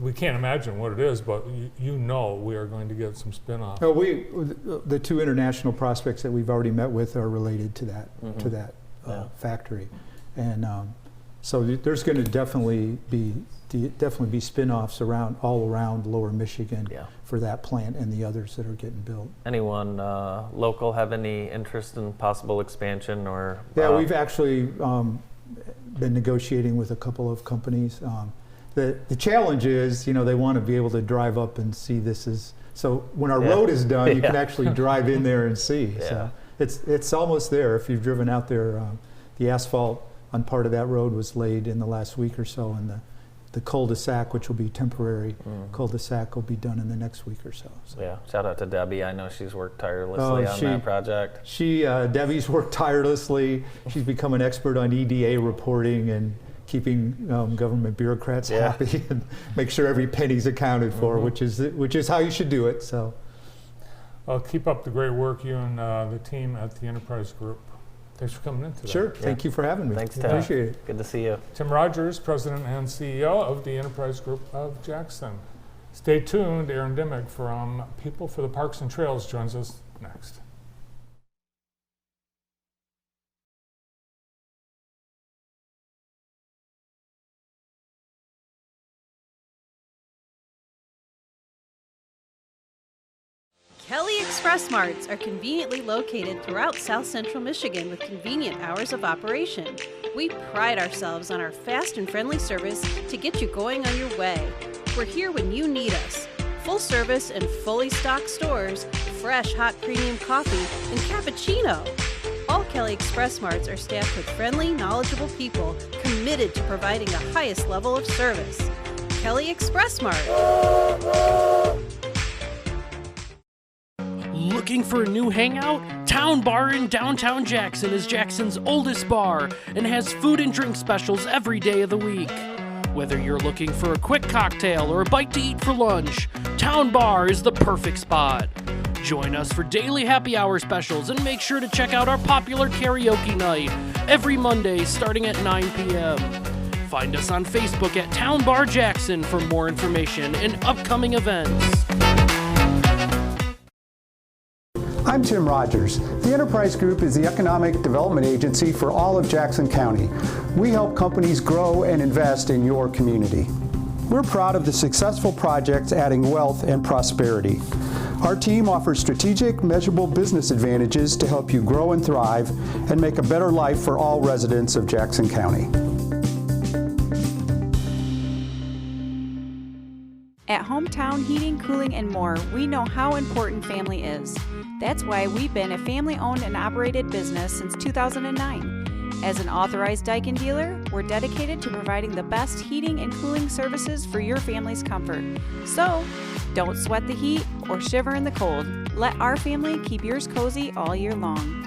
S1: we can't imagine what it is, but you know we are going to get some spin-off.
S16: Oh, the 2 international prospects that we've already met with are related to that factory. And so there's going to definitely be spin-offs all around Lower Michigan for that plant and the others that are getting built.
S2: Anyone local have any interest in possible expansion or?
S16: Yeah, we've actually been negotiating with a couple of companies. The challenge is, you know, they want to be able to drive up and see this is, so when our road is done, you can actually drive in there and see. So it's almost there. If you've driven out there, the asphalt on part of that road was laid in the last week or so, and the cul-de-sac, which will be temporary cul-de-sac, will be done in the next week or so.
S2: Yeah, shout out to Debbie. I know she's worked tirelessly on that project.
S16: Debbie's worked tirelessly. She's become an expert on EDA reporting and keeping government bureaucrats happy and make sure every penny's accounted for, which is how you should do it. So,
S1: well, keep up the great work, you and the team at the Enterprise Group. Thanks for coming in today.
S16: Sure. Thank you for having me.
S2: Thanks, Tim.
S16: Appreciate it.
S2: Good to see you.
S1: Tim Rogers, President and CEO of the Enterprise Group of Jackson. Stay tuned. Aaron Dimmick from People for the Parks and Trails joins us next.
S17: Kelly Express Marts are conveniently located throughout South Central Michigan with convenient hours of operation. We pride ourselves on our fast and friendly service to get you going on your way. We're here when you need us. Full service and fully stocked stores, fresh hot premium coffee, and cappuccino. All Kelly Express Marts are staffed with friendly, knowledgeable people committed to providing the highest level of service. Kelly Express Mart.
S4: Looking for a new hangout? Town Bar in downtown Jackson is Jackson's oldest bar and has food and drink specials every day of the week. Whether you're looking for a quick cocktail or a bite to eat for lunch, Town Bar is the perfect spot. Join us for daily happy hour specials and make sure to check out our popular karaoke night every Monday starting at 9 p.m. Find us on Facebook at Town Bar Jackson for more information and upcoming events.
S18: I'm Tim Rogers. The Enterprise Group is the economic development agency for all of Jackson County. We help companies grow and invest in your community. We're proud of the successful projects adding wealth and prosperity. Our team offers strategic, measurable business advantages to help you grow and thrive and make a better life for all residents of Jackson County.
S19: At Hometown Heating, Cooling, and More, we know how important family is. That's why we've been a family-owned and operated business since 2009. As an authorized Daikin dealer, we're dedicated to providing the best heating and cooling services for your family's comfort. So, don't sweat the heat or shiver in the cold. Let our family keep yours cozy all year long.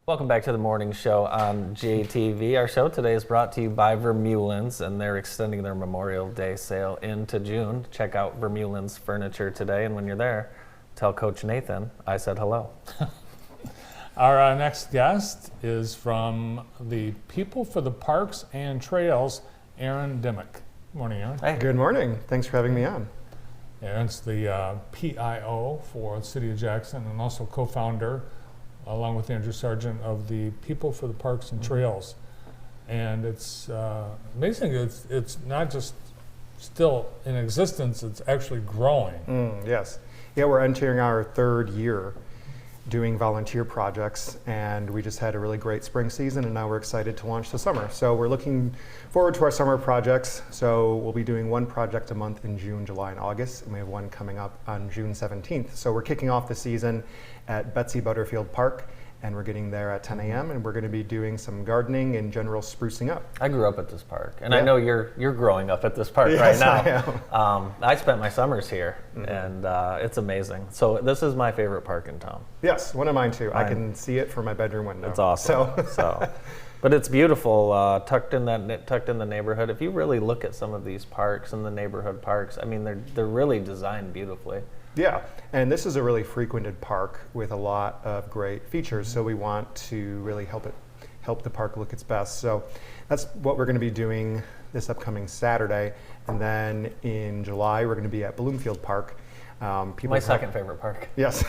S2: Welcome back to the morning show on JTV. Our show today is brought to you by Vermeulen's, and they're extending their Memorial Day sale into June. Check out Vermeulen's furniture today, and when you're there, tell Coach Nathan I said hello.
S1: Our next guest is from the People for the Parks and Trails, Aaron Dimmick. Morning, Aaron.
S2: Hey.
S20: Good morning. Thanks for having me on.
S1: Aaron's the PIO for the City of Jackson and also co-founder, along with Andrew Sargent, of the People for the Parks and Trails. And it's amazing. It's not just still in existence, it's actually growing.
S20: Yes. Yeah, we're entering our third year doing volunteer projects, and we just had a really great spring season, and now we're excited to launch the summer. So we're looking forward to our summer projects. So we'll be doing one project a month in June, July, and August, and we have one coming up on June 17th. So we're kicking off the season at Betsy Butterfield Park, and we're getting there at 10 a.m. and we're going to be doing some gardening and general sprucing up.
S2: I grew up at this park, and I know you're growing up at this park right now.
S20: I am.
S2: I spent my summers here, and it's amazing. So this is my favorite park in town.
S20: Yes, one of mine too. I can see it from my bedroom window.
S2: It's awesome. But it's beautiful, tucked in the neighborhood. If you really look at some of these parks and the neighborhood parks, I mean, they're really designed beautifully.
S20: Yeah, and this is a really frequented park with a lot of great features, so we want to really help the park look its best. So that's what we're going to be doing this upcoming Saturday, and then in July we're going to be at Bloomfield Park.
S2: My second favorite park.
S20: Yes,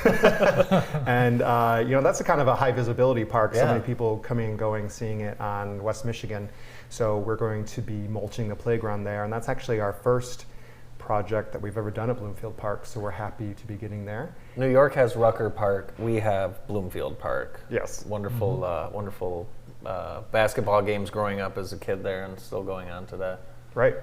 S20: and that's a kind of a high visibility park.
S2: Yeah.
S20: So many people coming and going, seeing it on West Michigan. So we're going to be mulching the playground there, and that's actually our first project that we've ever done at Bloomfield Park, so we're happy to be getting there.
S2: New York has Rucker Park. We have Bloomfield Park.
S20: Yes.
S2: Wonderful, wonderful basketball games growing up as a kid there and still going on today.
S20: Right.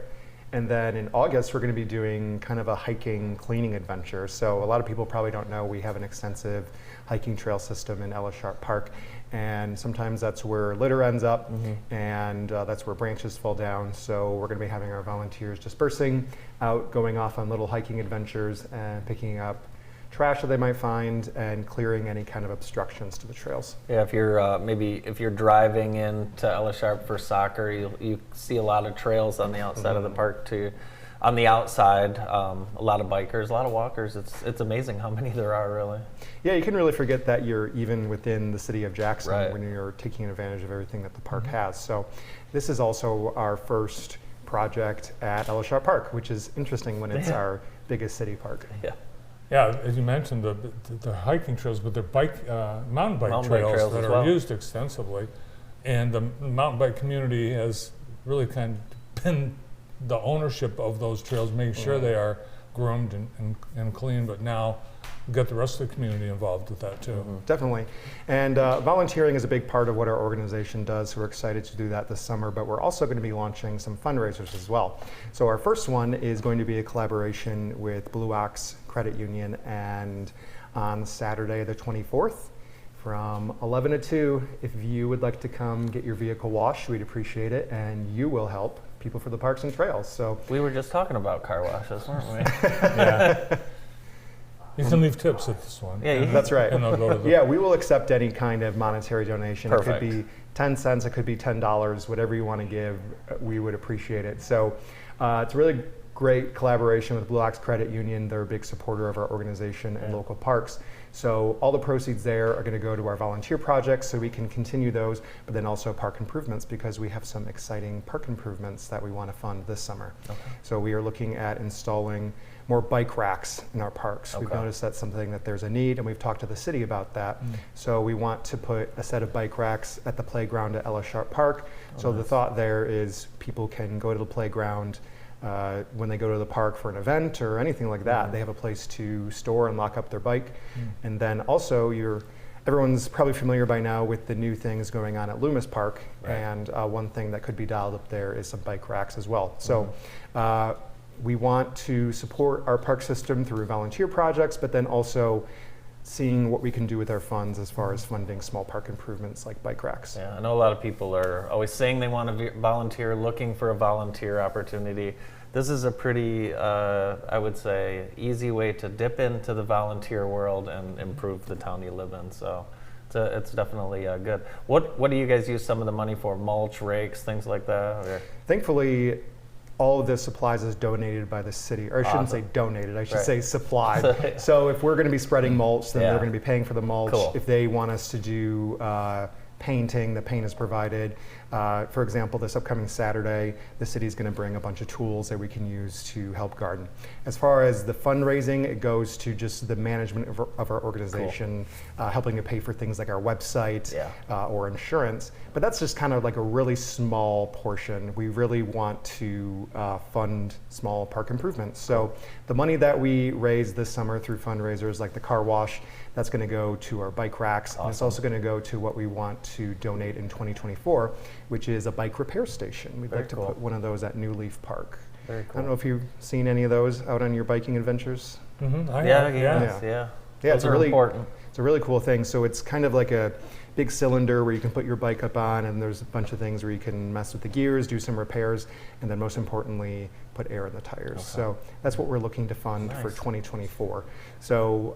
S20: And then in August, we're going to be doing kind of a hiking cleaning adventure. So a lot of people probably don't know we have an extensive hiking trail system in Ella Sharp Park. And sometimes that's where litter ends up, and that's where branches fall down. So we're going to be having our volunteers dispersing out, going off on little hiking adventures and picking up trash that they might find and clearing any kind of obstructions to the trails.
S2: Yeah, if you're driving into Ella Sharp for soccer, you see a lot of trails on the outside of the park too. On the outside, a lot of bikers, a lot of walkers. It's amazing how many there are, really.
S20: Yeah, you can really forget that you're even within the city of Jackson
S2: Right.
S20: when you're taking advantage of everything that the park has. So this is also our first project at Ella Sharp Park, which is interesting when it's our biggest city park.
S2: Yeah.
S1: Yeah, as you mentioned, the hiking trails, but they're mountain bike trails that are used extensively. And the mountain bike community has really kind of been the ownership of those trails, making sure they are groomed and clean. But now get the rest of the community involved with that too.
S20: Definitely. And volunteering is a big part of what our organization does, so we're excited to do that this summer, but we're also going to be launching some fundraisers as well. So our first one is going to be a collaboration with Blue Ox Credit Union, and on Saturday the 24th from 11 to 2, if you would like to come get your vehicle washed, we'd appreciate it, and you will help People for the Parks and Trails. So
S2: we were just talking about car washes, weren't we?
S1: Yeah. You can leave tips at this one.
S2: Yeah,
S20: that's right.
S1: And they'll go to the
S20: Yeah, we will accept any kind of monetary donation.
S2: Perfect.
S20: It could be 10 cents, it could be $10, whatever you want to give, we would appreciate it. So it's a really great collaboration with Blue Ox Credit Union. They're a big supporter of our organization and local parks. So all the proceeds there are going to go to our volunteer projects so we can continue those, but then also park improvements because we have some exciting park improvements that we want to fund this summer.
S2: Okay.
S20: So we are looking at installing more bike racks in our parks. We've noticed that's something that there's a need, and we've talked to the city about that. So we want to put a set of bike racks at the playground at Ellis Sharp Park. So the thought there is people can go to the playground when they go to the park for an event or anything like that. They have a place to store and lock up their bike. And then also everyone's probably familiar by now with the new things going on at Loomis Park. And one thing that could be dialed up there is some bike racks as well. So we want to support our park system through volunteer projects, but then also seeing what we can do with our funds as far as funding small park improvements like bike racks.
S2: Yeah, I know a lot of people are always saying they want to volunteer, looking for a volunteer opportunity. This is a pretty, I would say, easy way to dip into the volunteer world and improve the town you live in. So it's definitely good. What do you guys use some of the money for? Mulch, rakes, things like that? Or?
S20: Thankfully, all of the supplies is donated by the city, or I shouldn't say donated, I should say supplied. So if we're going to be spreading mulch, then they're going to be paying for the mulch.
S2: Cool.
S20: If they want us to do painting, the paint is provided. For example, this upcoming Saturday, the city's going to bring a bunch of tools that we can use to help garden. As far as the fundraising, it goes to just the management of our organization, helping to pay for things like our website or insurance. But that's just kind of like a really small portion. We really want to fund small park improvements. So the money that we raise this summer through fundraisers like the car wash, that's going to go to our bike racks. And it's also going to go to what we want to donate in 2024, which is a bike repair station. We'd like to put one of those at New Leaf Park.
S2: Very cool.
S20: I don't know if you've seen any of those out on your biking adventures.
S2: Yeah,
S20: it's a really cool thing. So it's kind of like a big cylinder where you can put your bike up on, and there's a bunch of things where you can mess with the gears, do some repairs, and then most importantly, put air in the tires. So that's what we're looking to fund for 2024. So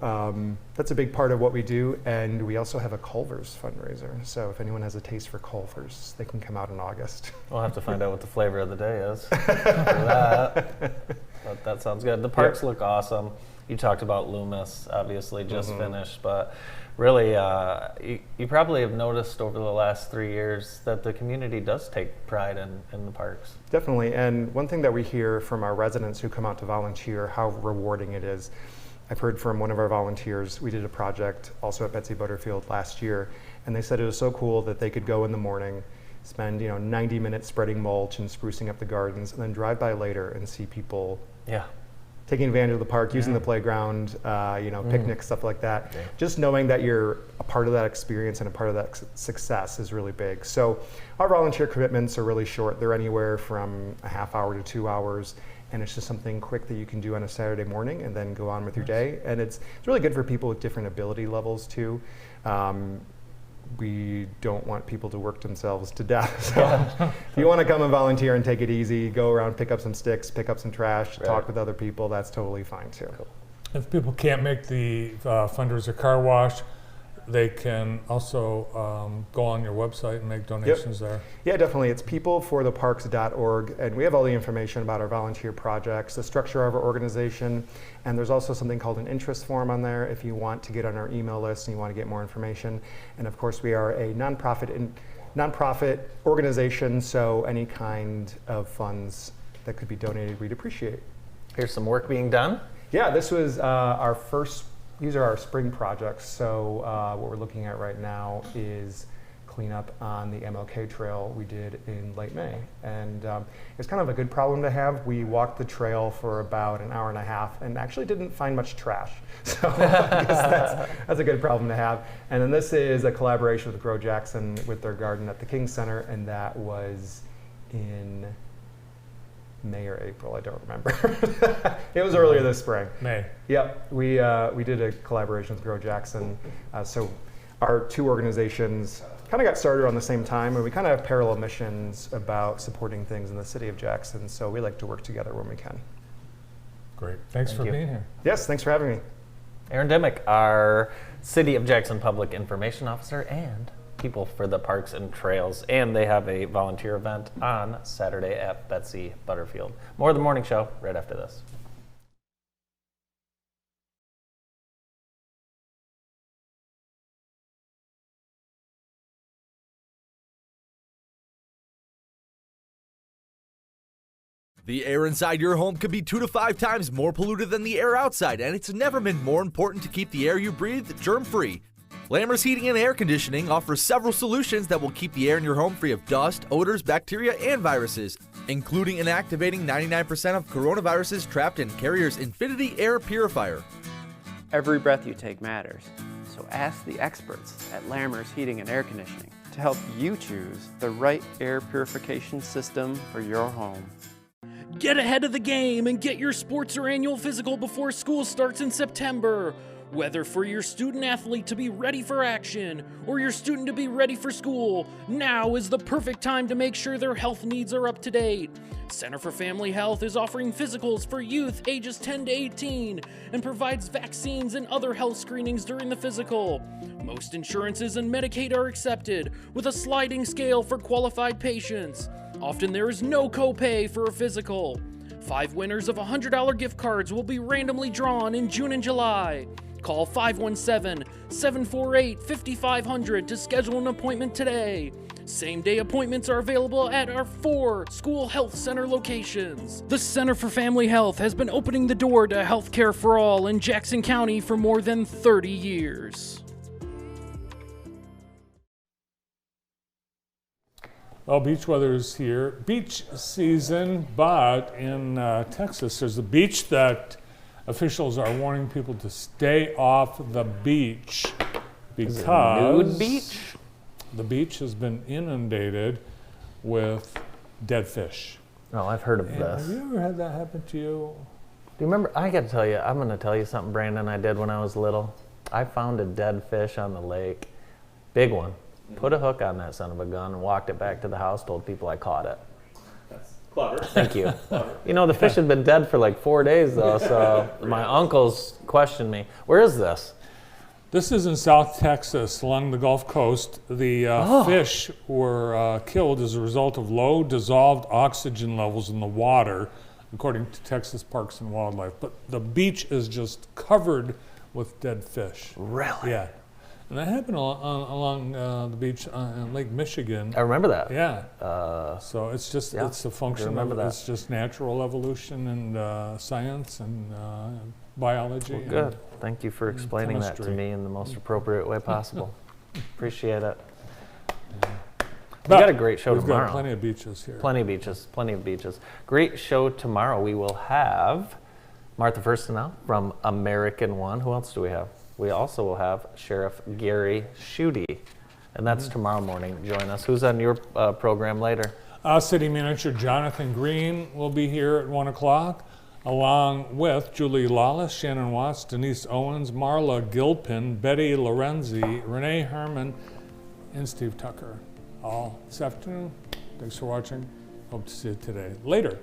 S20: that's a big part of what we do, and we also have a Culver's fundraiser. So if anyone has a taste for Culver's, they can come out in August.
S2: We'll have to find out what the flavor of the day is for that. But that sounds good. The parks look awesome. You talked about Loomis, obviously just finished, but really, you probably have noticed over the last 3 years that the community does take pride in the parks.
S20: Definitely, and one thing that we hear from our residents who come out to volunteer, how rewarding it is. I've heard from one of our volunteers, we did a project also at Betsy Butterfield last year, and they said it was so cool that they could go in the morning, spend 90 minutes spreading mulch and sprucing up the gardens, and then drive by later and see people taking advantage of the park, using the playground, picnics, stuff like that. Yeah. Just knowing that you're a part of that experience and a part of that success is really big. So our volunteer commitments are really short. They're anywhere from a half hour to 2 hours. And it's just something quick that you can do on a Saturday morning and then go on with your day. And it's really good for people with different ability levels too. We don't want people to work themselves to death. So if you want to come and volunteer and take it easy, go around, pick up some sticks, pick up some trash, talk with other people, that's totally fine too. Cool.
S1: If people can't make the fundraiser car wash, they can also go on your website and make donations there.
S20: Yeah, definitely. It's peoplefortheparks.org, and we have all the information about our volunteer projects, the structure of our organization, and there's also something called an interest form on there if you want to get on our email list and you want to get more information. And of course, we are a nonprofit organization, so any kind of funds that could be donated, we'd appreciate.
S2: Here's some work being done.
S20: Yeah, this was our first. These are our spring projects. So what we're looking at right now is cleanup on the MLK Trail we did in late May. And it's kind of a good problem to have. We walked the trail for about an hour and a half and actually didn't find much trash. So I guess that's a good problem to have. And then this is a collaboration with Grow Jackson with their garden at the King Center, and that was in May or April, I don't remember. It was earlier this spring.
S1: May.
S20: Yep, we did a collaboration with Grow Jackson. So our two organizations kind of got started around the same time, and we kind of have parallel missions about supporting things in the city of Jackson. So we like to work together when we can.
S1: Great. Thanks for being here.
S20: Yes, thanks for having me.
S2: Aaron Dimmick, our City of Jackson Public Information Officer and people for the Parks and Trails, and they have a volunteer event on Saturday at Betsy Butterfield. More of the morning show right after this.
S21: The air inside your home could be 2 to 5 times more polluted than the air outside, and it's never been more important to keep the air you breathe germ-free. Lammers Heating and Air Conditioning offers several solutions that will keep the air in your home free of dust, odors, bacteria, and viruses, including inactivating 99% of coronaviruses trapped in Carrier's Infinity Air Purifier.
S22: Every breath you take matters, so ask the experts at Lammers Heating and Air Conditioning to help you choose the right air purification system for your home.
S4: Get ahead of the game and get your sports or annual physical before school starts in September. Whether for your student athlete to be ready for action or your student to be ready for school, now is the perfect time to make sure their health needs are up to date. Center for Family Health is offering physicals for youth ages 10 to 18 and provides vaccines and other health screenings during the physical. Most insurances and Medicaid are accepted with a sliding scale for qualified patients. Often there is no copay for a physical. 5 winners of $100 gift cards will be randomly drawn in June and July. Call 517-748-5500 to schedule an appointment today. Same-day appointments are available at our 4 school health center locations. The Center for Family Health has been opening the door to health care for all in Jackson County for more than 30 years.
S1: Well, beach weather is here. Beach season, but in Texas, there's a beach that officials are warning people to stay off the beach because
S2: nude beach?
S1: The beach has been inundated with dead fish.
S2: Oh, I've heard of
S1: And
S2: this.
S1: have you ever had that happen to you?
S2: Do you remember? I got to tell you, I'm going to tell you something, Brandon, I did when I was little. I found a dead fish on the lake, big one. Put a hook on that son of a gun and walked it back to the house, told people I caught it.
S3: That's clever.
S2: Thank you. You know, the fish had been dead for like 4 days though, so my uncles questioned me. Where is this?
S1: This is in South Texas along the Gulf Coast. The fish were killed as a result of low dissolved oxygen levels in the water, according to Texas Parks and Wildlife. But the beach is just covered with dead fish.
S2: Really?
S1: Yeah. And that happened along the beach in Lake Michigan.
S2: I remember that.
S1: Yeah. So it's just,
S2: yeah,
S1: it's a function
S2: remember
S1: of,
S2: that.
S1: it's just natural evolution and science and biology.
S2: Well, good. Thank you for explaining that to me in the most appropriate way possible. Appreciate it. We got a great show tomorrow.
S1: We've got plenty of beaches here.
S2: Plenty of beaches, plenty of beaches. Great show tomorrow. We will have Martha Firstenau from American One. Who else do we have? We also will have Sheriff Gary Schutte, and that's tomorrow morning. Join us. Who's on your program later?
S1: City Manager Jonathan Green will be here at 1 o'clock, along with Julie Lawless, Shannon Watts, Denise Owens, Marla Gilpin, Betty Lorenzi, Renee Herman, and Steve Tucker. All this afternoon. Thanks for watching. Hope to see you today. Later.